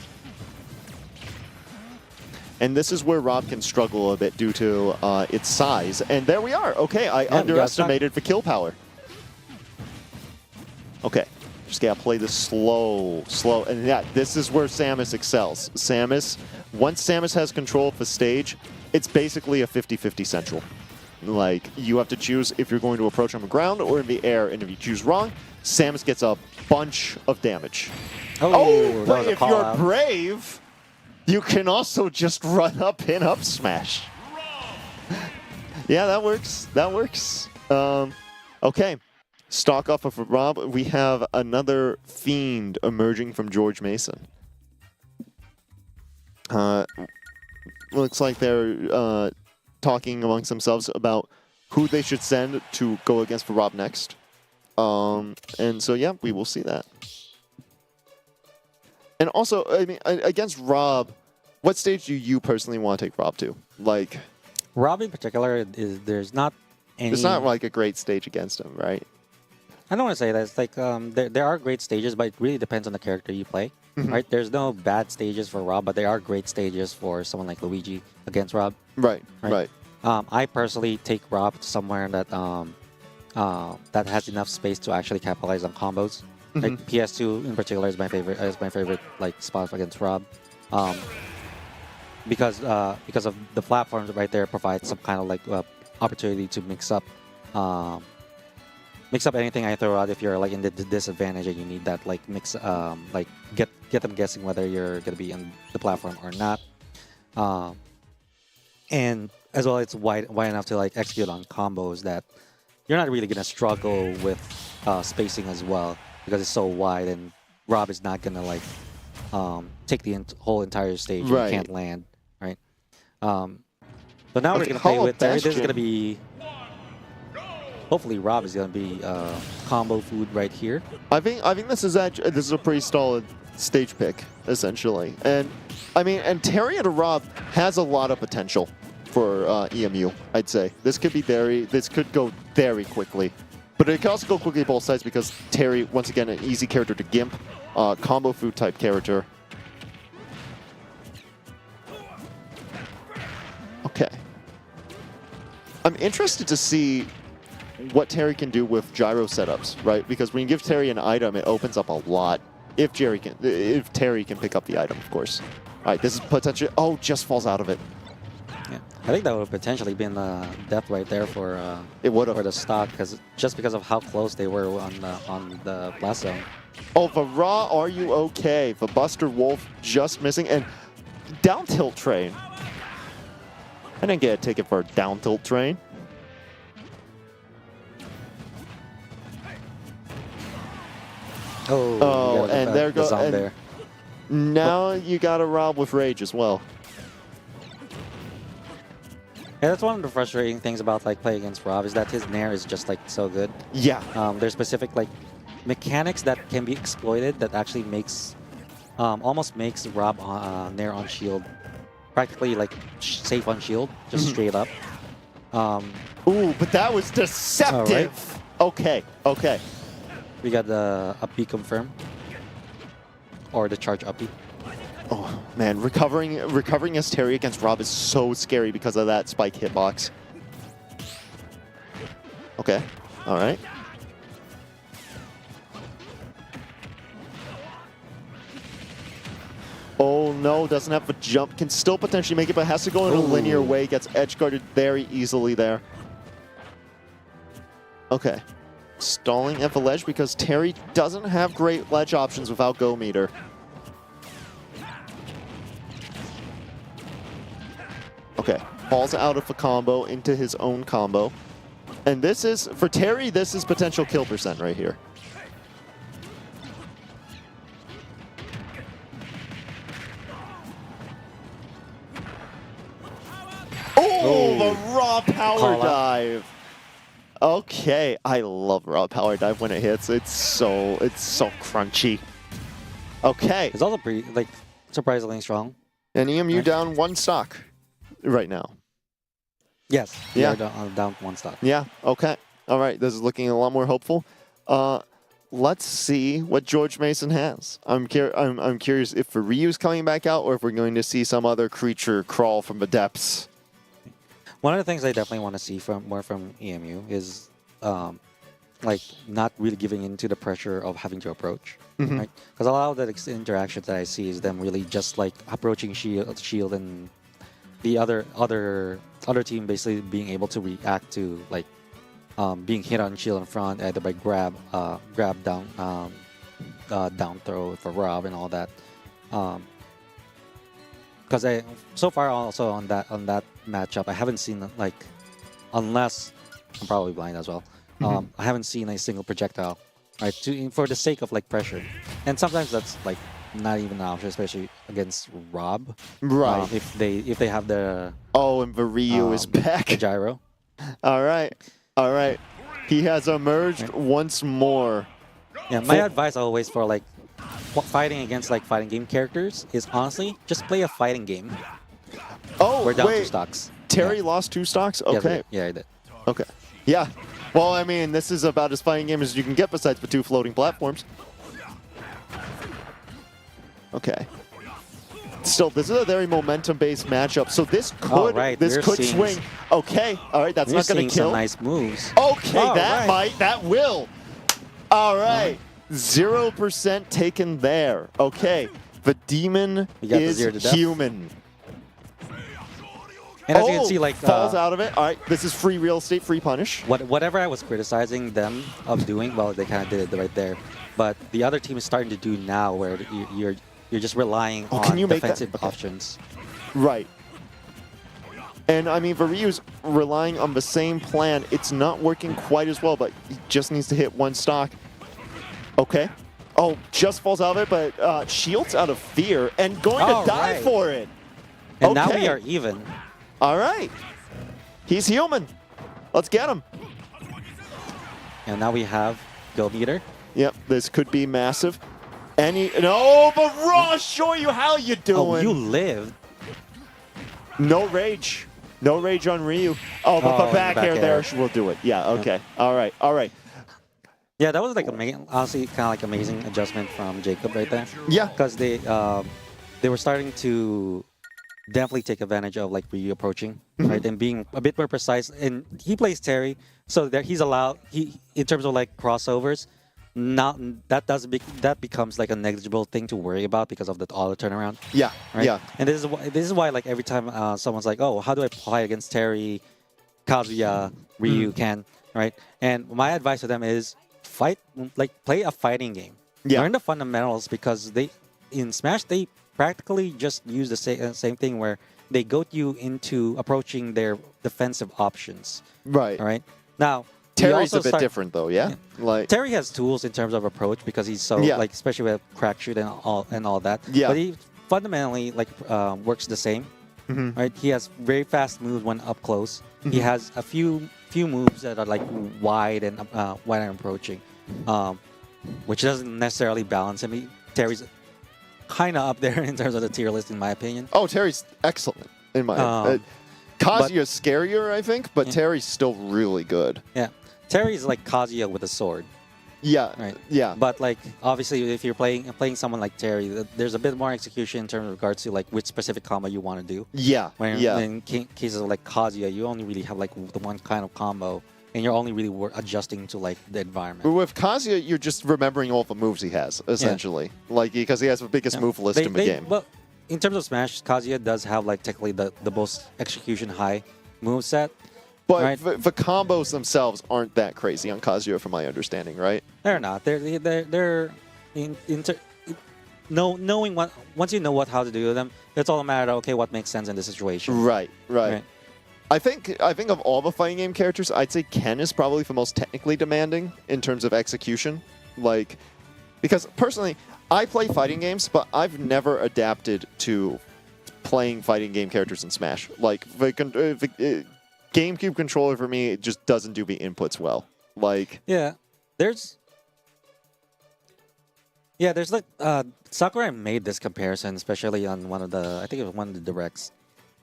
And this is where Rob can struggle a bit due to its size. And there we are. Okay, I underestimated the kill power. Okay, just gotta play this slow. And yeah, this is where Samus excels. Once Samus has control of the stage, it's basically a 50-50 central. Like, you have to choose if you're going to approach on the ground or in the air. And if you choose wrong, Samus gets a bunch of damage. Oh, but if you're brave, you can also just run up and up smash. Yeah, that works. Okay. Stock off of Rob. We have another Fiend emerging from George Mason. Looks like they're talking amongst themselves about who they should send to go against Rob next. And so, yeah, we will see that. And also, I mean, against Rob, what stage do you personally want to take Rob to? Like, Rob in particular, there's not any... It's not like a great stage against him, right? I don't want to say that. It's like there are great stages, but it really depends on the character you play. Right? There's no bad stages for Rob, but there are great stages for someone like Luigi against Rob. Right. I personally take Rob to somewhere that that has enough space to actually capitalize on combos. Like PS2 in particular is my favorite like spot against Rob, because of the platforms right there provide some kind of like opportunity to mix up anything I throw out if you're like in the disadvantage and you need that like mix like get them guessing whether you're gonna be on the platform or not, and as well it's wide enough to like execute on combos that you're not really gonna struggle with spacing as well because it's so wide and Rob is not gonna like take the whole entire stage and you can't land, right? So now we're gonna play with Terry. This is gonna be. Hopefully, Rob is going to be combo food right here. I think this is a pretty solid stage pick, essentially. And I mean, and Terry and Rob has a lot of potential for EMU. I'd say this could go very quickly, but it can also go quickly both sides because Terry, once again, an easy character to gimp, combo food type character. Okay, I'm interested to see what Terry can do with gyro setups, right? Because when you give Terry an item, it opens up a lot. If Terry can pick up the item, of course. All right, this is potential. Oh, just falls out of it. Yeah, I think that would have potentially been death right there for for the stock, because of how close they were on the blast zone. Oh, the raw, are you okay? The Buster Wolf just missing and down tilt train. I didn't get a ticket for a down tilt train. Oh, Oh, you gotta and there goes. zone there. Now you got to rob with rage as well. Yeah, that's one of the frustrating things about like playing against Rob is that his nair is just like so good. Yeah. There's specific like mechanics that can be exploited that actually makes almost makes Rob nair on shield practically like safe on shield, just straight up. Ooh, but that was deceptive. Okay, okay. We got the up B confirm or the charge up B. Oh man, recovering as Terry against Rob is so scary because of that spike hitbox. Okay, all right. Oh no, doesn't have a jump, can still potentially make it, but has to go in a linear way, gets edge guarded very easily there. Okay, stalling at the ledge because Terry doesn't have great ledge options without Go Meter. Okay, falls out of a combo into his own combo. And this is, for Terry, this is potential kill percent right here. Oh, the raw power dive. Okay, I love raw power dive when it hits. It's so crunchy. Okay. It's also pretty like surprisingly strong. And EMU down one stock right now. Yes. Yeah. Down one stock. Yeah. Okay. All right. This is looking a lot more hopeful. Let's see what George Mason has. I'm curious if Ryu's coming back out or if we're going to see some other creature crawl from the depths. One of the things I definitely want to see more from EMU is like not really giving into the pressure of having to approach, right? Because a lot of the interactions that I see is them really just like approaching shield and the other team basically being able to react to like being hit on shield in front either by grab down down throw for Rob and all that. Because I so far also on that matchup I haven't seen like, unless I'm probably blind as well. I haven't seen a single projectile, right? For the sake of like pressure, and sometimes that's like not even an option, especially against Rob. Right. If they have the and Ryu is back. the gyro. All right. All right. He has emerged once more. Yeah, my advice always for like fighting against like fighting game characters is honestly just play a fighting game. Oh, we're down wait. 2 stocks. Terry lost 2 stocks? Okay. Yeah, I did. Okay. Yeah. Well, I mean, this is about as fighting game as you can get besides the 2 floating platforms. Okay. Still, this is a very momentum-based matchup, so this could swing. Okay. All right, that's not going to kill. Some nice moves. Okay, that will. All right. 0% taken there. Okay. The demon is human. And as you can see, like falls out of it. All right, this is free real estate, free punish. Whatever I was criticizing them of doing, well, they kind of did it right there. But the other team is starting to do now, where you're just relying on defensive options. Right. And I mean, Varyu's relying on the same plan. It's not working quite as well, but he just needs to hit 1 stock. Okay. Oh, just falls out of it, but shields out of fear and going to die for it. And now we are even. All right. He's human. Let's get him. And now we have Go Meter. Yep, this could be massive. But Raw, show you how you doing. Oh, you lived. No rage. No rage on Ryu. Oh, but the back air there will do it. Yeah, okay. All right, all right. Yeah, that was like honestly kind of like amazing adjustment from Jacob right there. Yeah. Because they were starting to definitely take advantage of like Ryu approaching, right, and being a bit more precise. And he plays Terry, so that he's allowed. In terms of like crossovers, that becomes like a negligible thing to worry about because of the auto turnaround. Yeah. Right? Yeah. And this is why like every time someone's like, oh, how do I play against Terry, Kazuya, Ryu, Ken, right? And my advice to them is play a fighting game. Yeah. Learn the fundamentals because in Smash they practically just use the same thing where they goat you into approaching their defensive options. Right. All right. Now, Terry's also a bit different though, yeah? Like Terry has tools in terms of approach because he's so like, especially with crack shoot and all that. Yeah. But he fundamentally like works the same, right? He has very fast moves when up close. He has a few moves that are like wide and approaching, which doesn't necessarily balance him. Terry's kind of up there in terms of the tier list, in my opinion. Oh, Terry's excellent in my Kazuya's scarier, I think, but Terry's still really good. Yeah. Terry's like Kazuya with a sword. Yeah. Right. Yeah. But like obviously if you're playing someone like Terry, there's a bit more execution in terms of regards to like which specific combo you want to do. Yeah. When in cases of like Kazuya, you only really have like the one kind of combo, and you're only really adjusting to like the environment. But with Kazuya, you're just remembering all the moves he has, essentially. Like because he has the biggest move list in the game. Well, in terms of Smash, Kazuya does have like technically the most execution high moveset. But right? the combos themselves aren't that crazy on Kazuya, from my understanding, right? They're not. They're knowing what, once you know how to do them, it's all a matter of okay, what makes sense in this situation. Right. I think of all the fighting game characters, I'd say Ken is probably the most technically demanding in terms of execution. Like, because personally, I play fighting games, but I've never adapted to playing fighting game characters in Smash. Like, the GameCube controller for me, it just doesn't do the inputs well. Like, there's like Sakurai made this comparison, especially on one of the, I think it was one of the directs.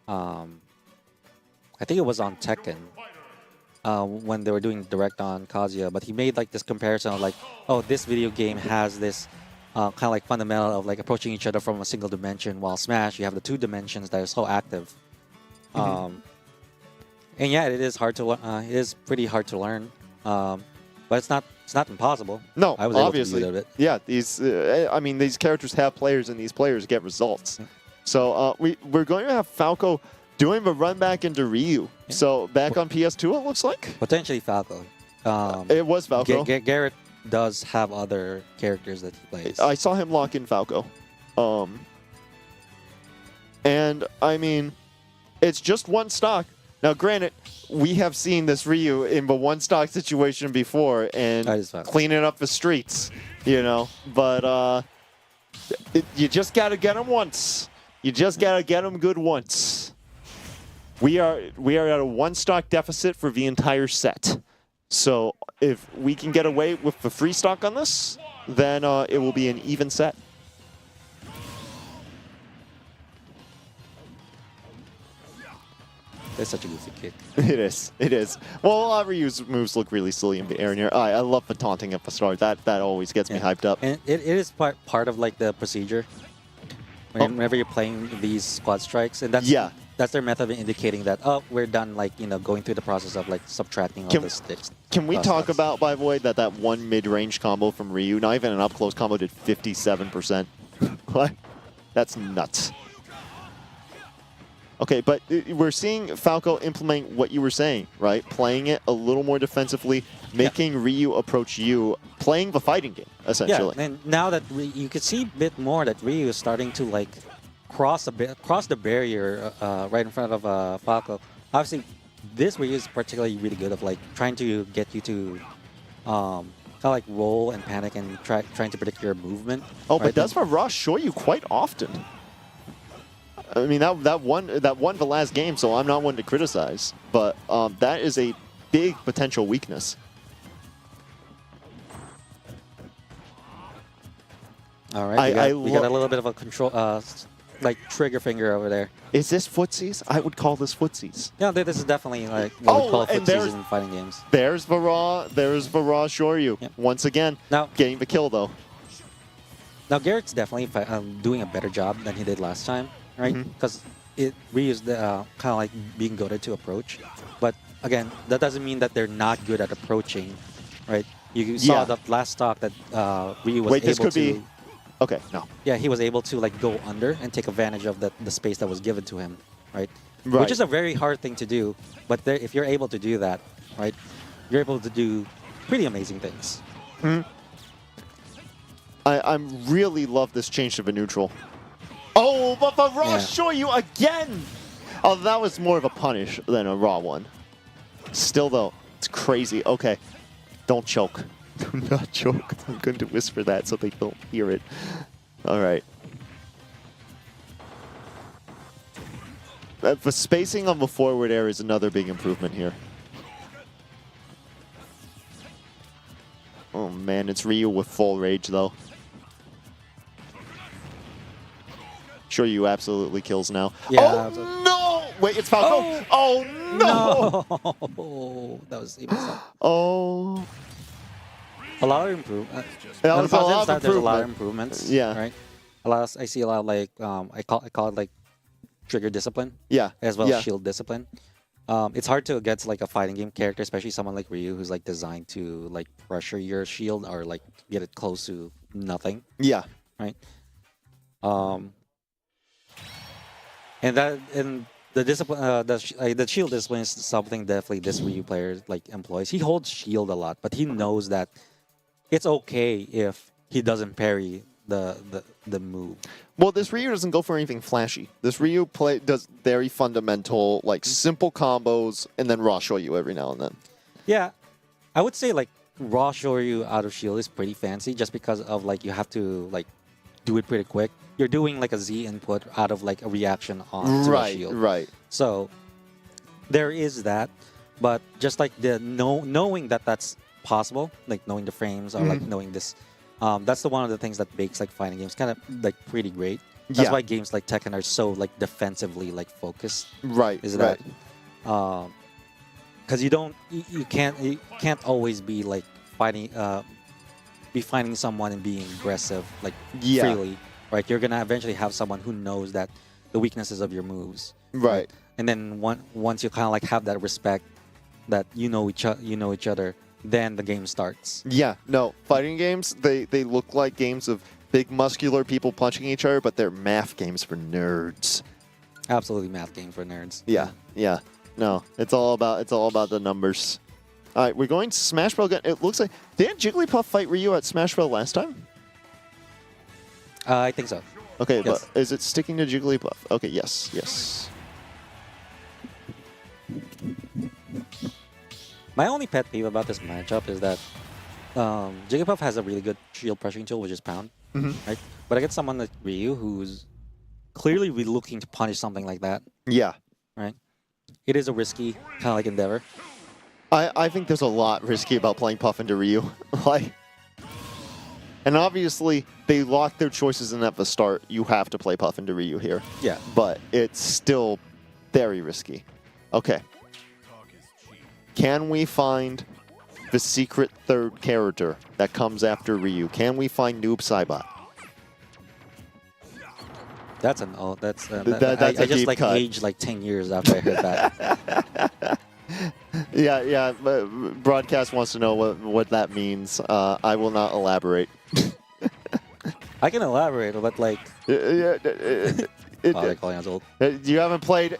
I think it was on Tekken when they were doing direct on Kazuya, but he made like this comparison of like, oh, this video game has this kind of like fundamental of like approaching each other from a single dimension, while Smash you have the 2 dimensions that are so active. And yeah, it is hard to it is pretty hard to learn, but it's not impossible. No, I was obviously. able to do it. Yeah, these I mean these characters have players, and these players get results. So we're going to have Falco doing the run back into Ryu. So back on PS2, it looks like Potentially Falco. It was Falco. Garrett does have other characters that he plays. I saw him lock in Falco. And I mean, it's just one stock. Now, granted, we have seen this Ryu in the one stock situation before and cleaning up the streets, you know. But you just got to get him once. You just got to get him good once. We are at a one stock deficit for the entire set. So if we can get away with the free stock on this, then it will be an even set. That's such a goofy kick. It is. It is. Well, a lot of Ryu's moves look really silly in the air here. I love the taunting at the start. That always gets me hyped up. And it is part of like the procedure. Whenever you're playing these squad strikes, and that's their method of indicating that we're done, like going through the process of like subtracting all the sticks. Can we talk about, by the way, that one mid-range combo from Ryu, not even an up-close combo, did 57%? What? That's nuts. Okay, but we're seeing Falco implement what you were saying, right? Playing it a little more defensively, making Ryu approach you, playing the fighting game, essentially. Yeah, and now that you can see a bit more that Ryu is starting to like cross the barrier right in front of Falco. Obviously, this Ryu is particularly really good of like trying to get you to kind of like roll and panic and trying to predict your movement. Oh, right? But does Ross show you quite often? I mean, that won the last game, so I'm not one to criticize. But that is a big potential weakness. All right, we got a little bit of a control, like trigger finger over there. Is this footsies? I would call this footsies. Yeah, this is definitely like what we call footsies in fighting games. There's the raw Shoryu. Yep. Once again, now getting the kill though. Now Garrett's definitely doing a better job than he did last time. Right, because it reused kind of like being goaded to approach, but again, that doesn't mean that they're not good at approaching, right? You saw the last stock that Ryu was able to. Okay, no. Yeah, he was able to like go under and take advantage of the space that was given to him, right? Which is a very hard thing to do, but if you're able to do that, right, you're able to do pretty amazing things. I really love this change to the neutral. Oh, but the raw Shoryu again! Oh, that was more of a punish than a raw one. Still, though, it's crazy. Okay. Don't choke. Do not choke. I'm going to whisper that so they don't hear it. All right. The spacing on the forward air is another big improvement here. Oh man, it's Ryu with full rage though. Sure, you absolutely kills now. Yeah. Oh no! Wait, it's Falco. Oh, no! No! That was even so. Oh. A lot of improvement. That was a lot of There's a lot of improvement. improvements. Yeah. Right. I see a lot of like I call it like trigger discipline. Yeah. As well yeah. as shield discipline. It's hard to get like a fighting game character, especially someone like Ryu, who's like designed to like pressure your shield or like get it close to nothing. Yeah. Right. And the discipline, the shield discipline is something definitely this Ryu player like employs. He holds shield a lot, but he knows that it's okay if he doesn't parry the move. Well, this Ryu doesn't go for anything flashy. This Ryu does very fundamental, like simple combos, and then raw Shoyu every now and then. Yeah, I would say like raw Shoryu out of shield is pretty fancy, just because of like you have to like do it pretty quick. You're doing like a Z input out of like a reaction on to a shield. Right. So there is that, but just like the knowing that that's possible, like knowing the frames or like knowing this, that's the one of the things that makes like fighting games kind of like pretty great. That's why games like Tekken are so like defensively like focused. Right. Is that because you can't always be like fighting someone and being aggressive like freely. Right, you're gonna eventually have someone who knows that the weaknesses of your moves. Right. And then once you kind of like have that respect, that you know each other, then the game starts. Yeah. No, fighting games they look like games of big muscular people punching each other, but they're math games for nerds. Absolutely, math game for nerds. Yeah. Yeah. No, it's all about the numbers. All right, we're going to Smash Bros. Again. It looks like didn't Jigglypuff fight Ryu at Smash Bros. Last time? I think so. Okay, yes. But is it sticking to Jigglypuff? Okay, yes, yes. My only pet peeve about this matchup is that Jigglypuff has a really good shield pressuring tool, which is Pound, right? But against someone like Ryu, who's clearly really looking to punish something like that, Yeah. right? It is a risky kind of like endeavor. I think there's a lot risky about playing Puff into Ryu. Like, and obviously, they locked their choices in at the start. You have to play Puff into Ryu here. Yeah. But it's still very risky. Okay. Can we find the secret third character that comes after Ryu? Can we find Noob Saibot? That's an oh, that's a I just deep like cut. aged like 10 years after I heard that. Yeah. Broadcast wants to know what that means. I will not elaborate. I can elaborate, but like, they're calling us old. You haven't played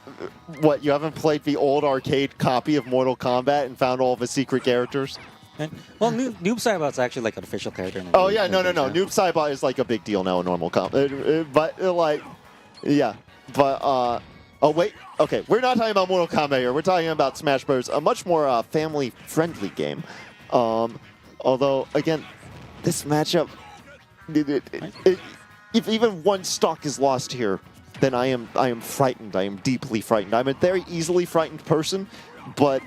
what? You haven't played the old arcade copy of Mortal Kombat and found all of the secret characters? Well, Noob Saibot's actually like an official character. In Oh yeah, no. Noob Saibot is like a big deal now in normal combat. But like, yeah. But oh wait, okay. We're not talking about Mortal Kombat here. We're talking about Smash Bros. A much more family-friendly game. Although again, this matchup, if even one stock is lost here, then I am frightened. I am deeply frightened. I'm a very easily frightened person, but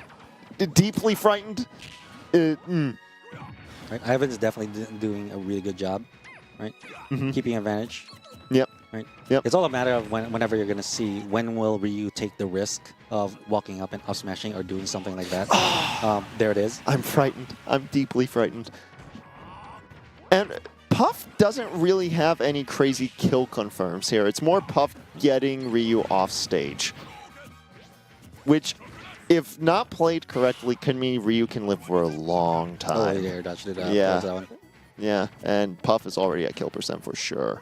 deeply frightened. Right, Ivan's definitely doing a really good job, right? Keeping advantage. Yep. Right. Yep. It's all a matter of whenever you're gonna see when will Ryu take the risk of walking up and up smashing or doing something like that. There it is. I'm frightened. I'm deeply frightened. And Puff doesn't really have any crazy kill confirms here. It's more Puff getting Ryu off stage, which, if not played correctly, can mean Ryu can live for a long time. Oh, yeah, dodged it out. Yeah. That one. Yeah, and Puff is already at kill percent for sure.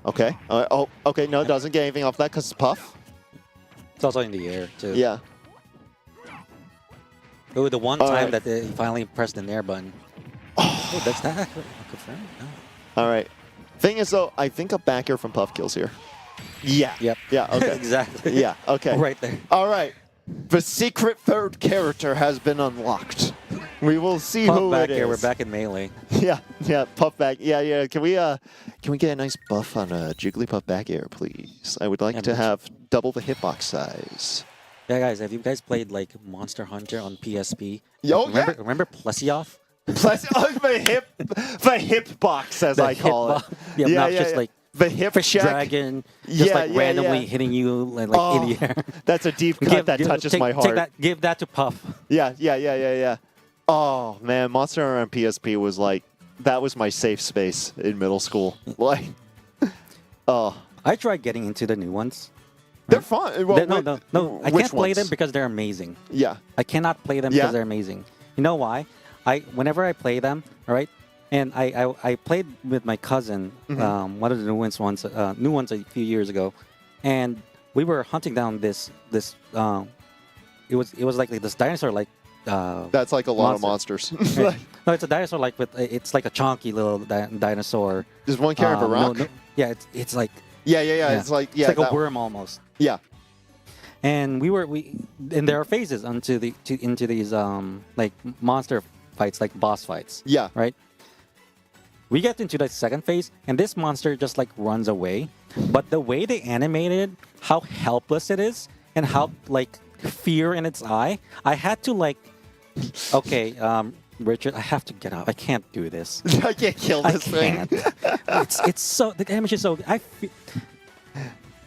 Okay. Oh, okay. No, it doesn't get anything off that because it's Puff. It's also in the air, too. Yeah. Oh, the one time that he finally pressed the nair button. Oh, that's that. Confirmed? No. All right. Thing is, though, I think a back air from Puff kills here. Yeah. Yep. Yeah, okay. Exactly. Yeah, okay. Right there. All right. The secret third character has been unlocked. We will see Puff who back it is. here. We're back in melee. Yeah, Puff back. Yeah. Can we get a nice buff on a Jigglypuff back air, please? I would like to have double the hitbox size. Yeah, guys, have you guys played like Monster Hunter on PSP? Yo, remember Plesioth? Plus, the hip box, as I call it. Yeah, just like the hip fish check. dragon, just randomly hitting you like in the air. That's a deep cut that touches my heart. Give that to Puff. Yeah. Oh man, Monster Hunter on PSP was like, that was my safe space in middle school. Like, I tried getting into the new ones. They're fun. Well, no. I can't play them because they're amazing. Yeah. I cannot play them because they're amazing. You know why? Whenever I play them, all right, and I played with my cousin one of the new ones a few years ago, and we were hunting down this it was like this dinosaur like that's like a lot of monsters. No, it's a dinosaur like it's like a chunky little dinosaur. Does one carry a rock? Yeah, it's like yeah. It's like it's like a worm almost. Yeah. And and there are phases into these like monster fights, like boss fights. Yeah. Right. We get into the second phase, and this monster just like runs away. But the way they animated how helpless it is and how like fear in its eye, I had to like, okay, Richard, I have to get up. I can't do this. I can't kill this thing. It's so the damage is so.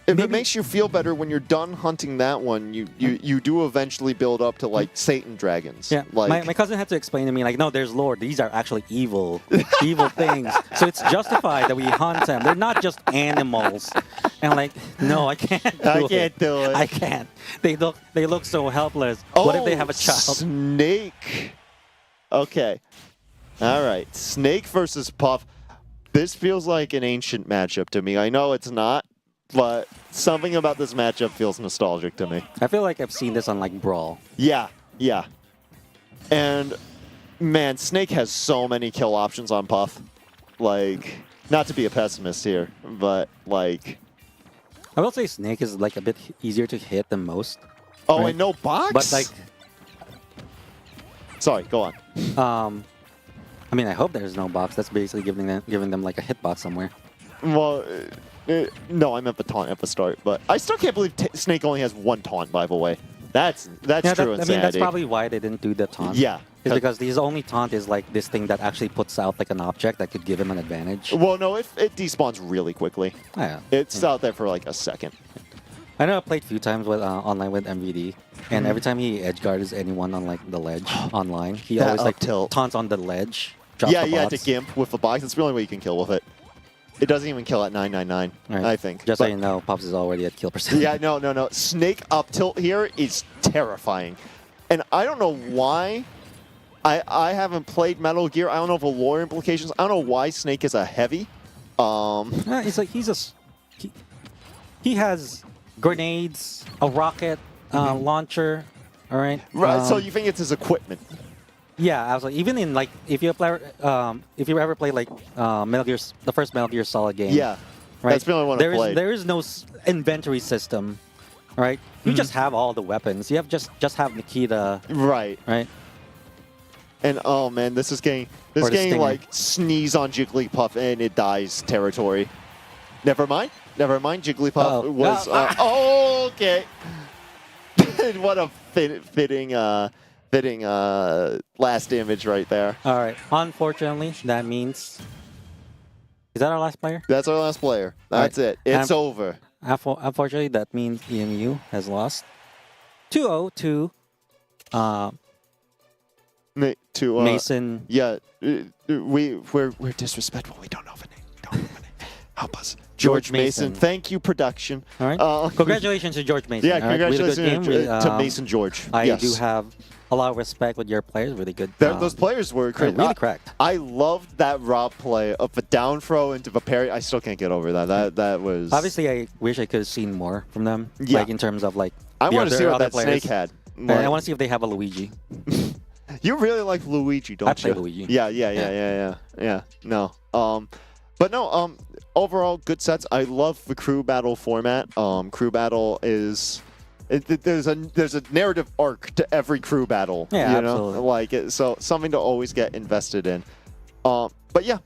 If it makes you feel better when you're done hunting that one, you do eventually build up to like Satan dragons. Yeah, like, my cousin had to explain to me like, no, there's lore. These are actually evil things. So it's justified that we hunt them. They're not just animals. And like, no, I can't do it. I can't. They look so helpless. What if they have a child? Snake. Okay. All right. Snake versus Puff. This feels like an ancient matchup to me. I know it's not. But something about this matchup feels nostalgic to me. I feel like I've seen this on like Brawl. Yeah. And man, Snake has so many kill options on Puff. Like, not to be a pessimist here, but like, I will say Snake is like a bit easier to hit than most. Oh, right? and no box? But like, sorry, go on. I mean, I hope there's no box. That's basically giving them like a hitbox somewhere. Well, no, I meant the taunt at the start, but I still can't believe Snake only has one taunt, by the way. That's true insanity. I mean, that's probably why they didn't do the taunt. Yeah. It's because his only taunt is like this thing that actually puts out like an object that could give him an advantage. Well, no, it despawns really quickly. Oh, yeah. It's out there for like a second. I know I played a few times with online with MVD, and every time he edgeguards anyone on like the ledge online, he always like taunts on the ledge. Yeah, to gimp with the box. That's the only way you can kill with it. It doesn't even kill at 999, right. I think. Just so you know, Pops is already at kill percent. Yeah, no. Snake up tilt here is terrifying. And I don't know why. I haven't played Metal Gear. I don't know the lore implications. I don't know why Snake is a heavy. It's like he has grenades, a rocket launcher, all right? Right, so you think it's his equipment? Yeah, absolutely. Even in like if you ever play like Metal Gear, the first Metal Gear Solid game. Yeah, right? That's the only one I played. There is no inventory system, right? You just have all the weapons. You have just have Nikita. Right. And oh man, this is getting like sneeze on Jigglypuff and it dies territory. Never mind. Jigglypuff was okay. What a fitting last image right there. All right. Unfortunately, that means... Is that our last player? That's our last player. That's it. It's over. Unfortunately, that means EMU has lost 2-0 to Mason. Yeah, we're disrespectful. We don't know the name. Help us. George Mason. Thank you, production. All right. Congratulations to George Mason. Yeah, congratulations to Mason George. I do have a lot of respect with your players. Really good. Those players were really correct. I loved that Rob play of the down throw into the parry. I still can't get over that. That was... Obviously, I wish I could have seen more from them. Yeah. Like in terms of like... I want to see what that players. Snake had. I want to see if they have a Luigi. You really like Luigi, don't you? I play Luigi. Yeah. No. But no, overall, good sets. I love the crew battle format. Crew battle is there's a narrative arc to every crew battle. Yeah, you know? absolutely. Like so something to always get invested in. But yeah,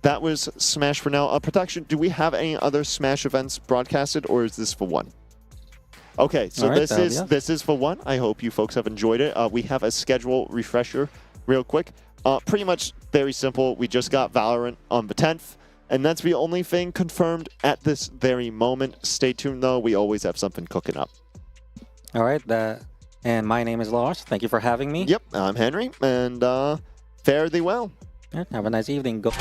that was Smash for now. Protection. Do we have any other Smash events broadcasted, or is this for one? Okay, so All right, this is for one. I hope you folks have enjoyed it. We have a schedule refresher, real quick. Pretty much very simple. We just got Valorant on the 10th. And that's the only thing confirmed at this very moment. Stay tuned, though. We always have something cooking up. All right. And my name is Lars. Thank you for having me. Yep, I'm Henry, and fare thee well. Have a nice evening. Go.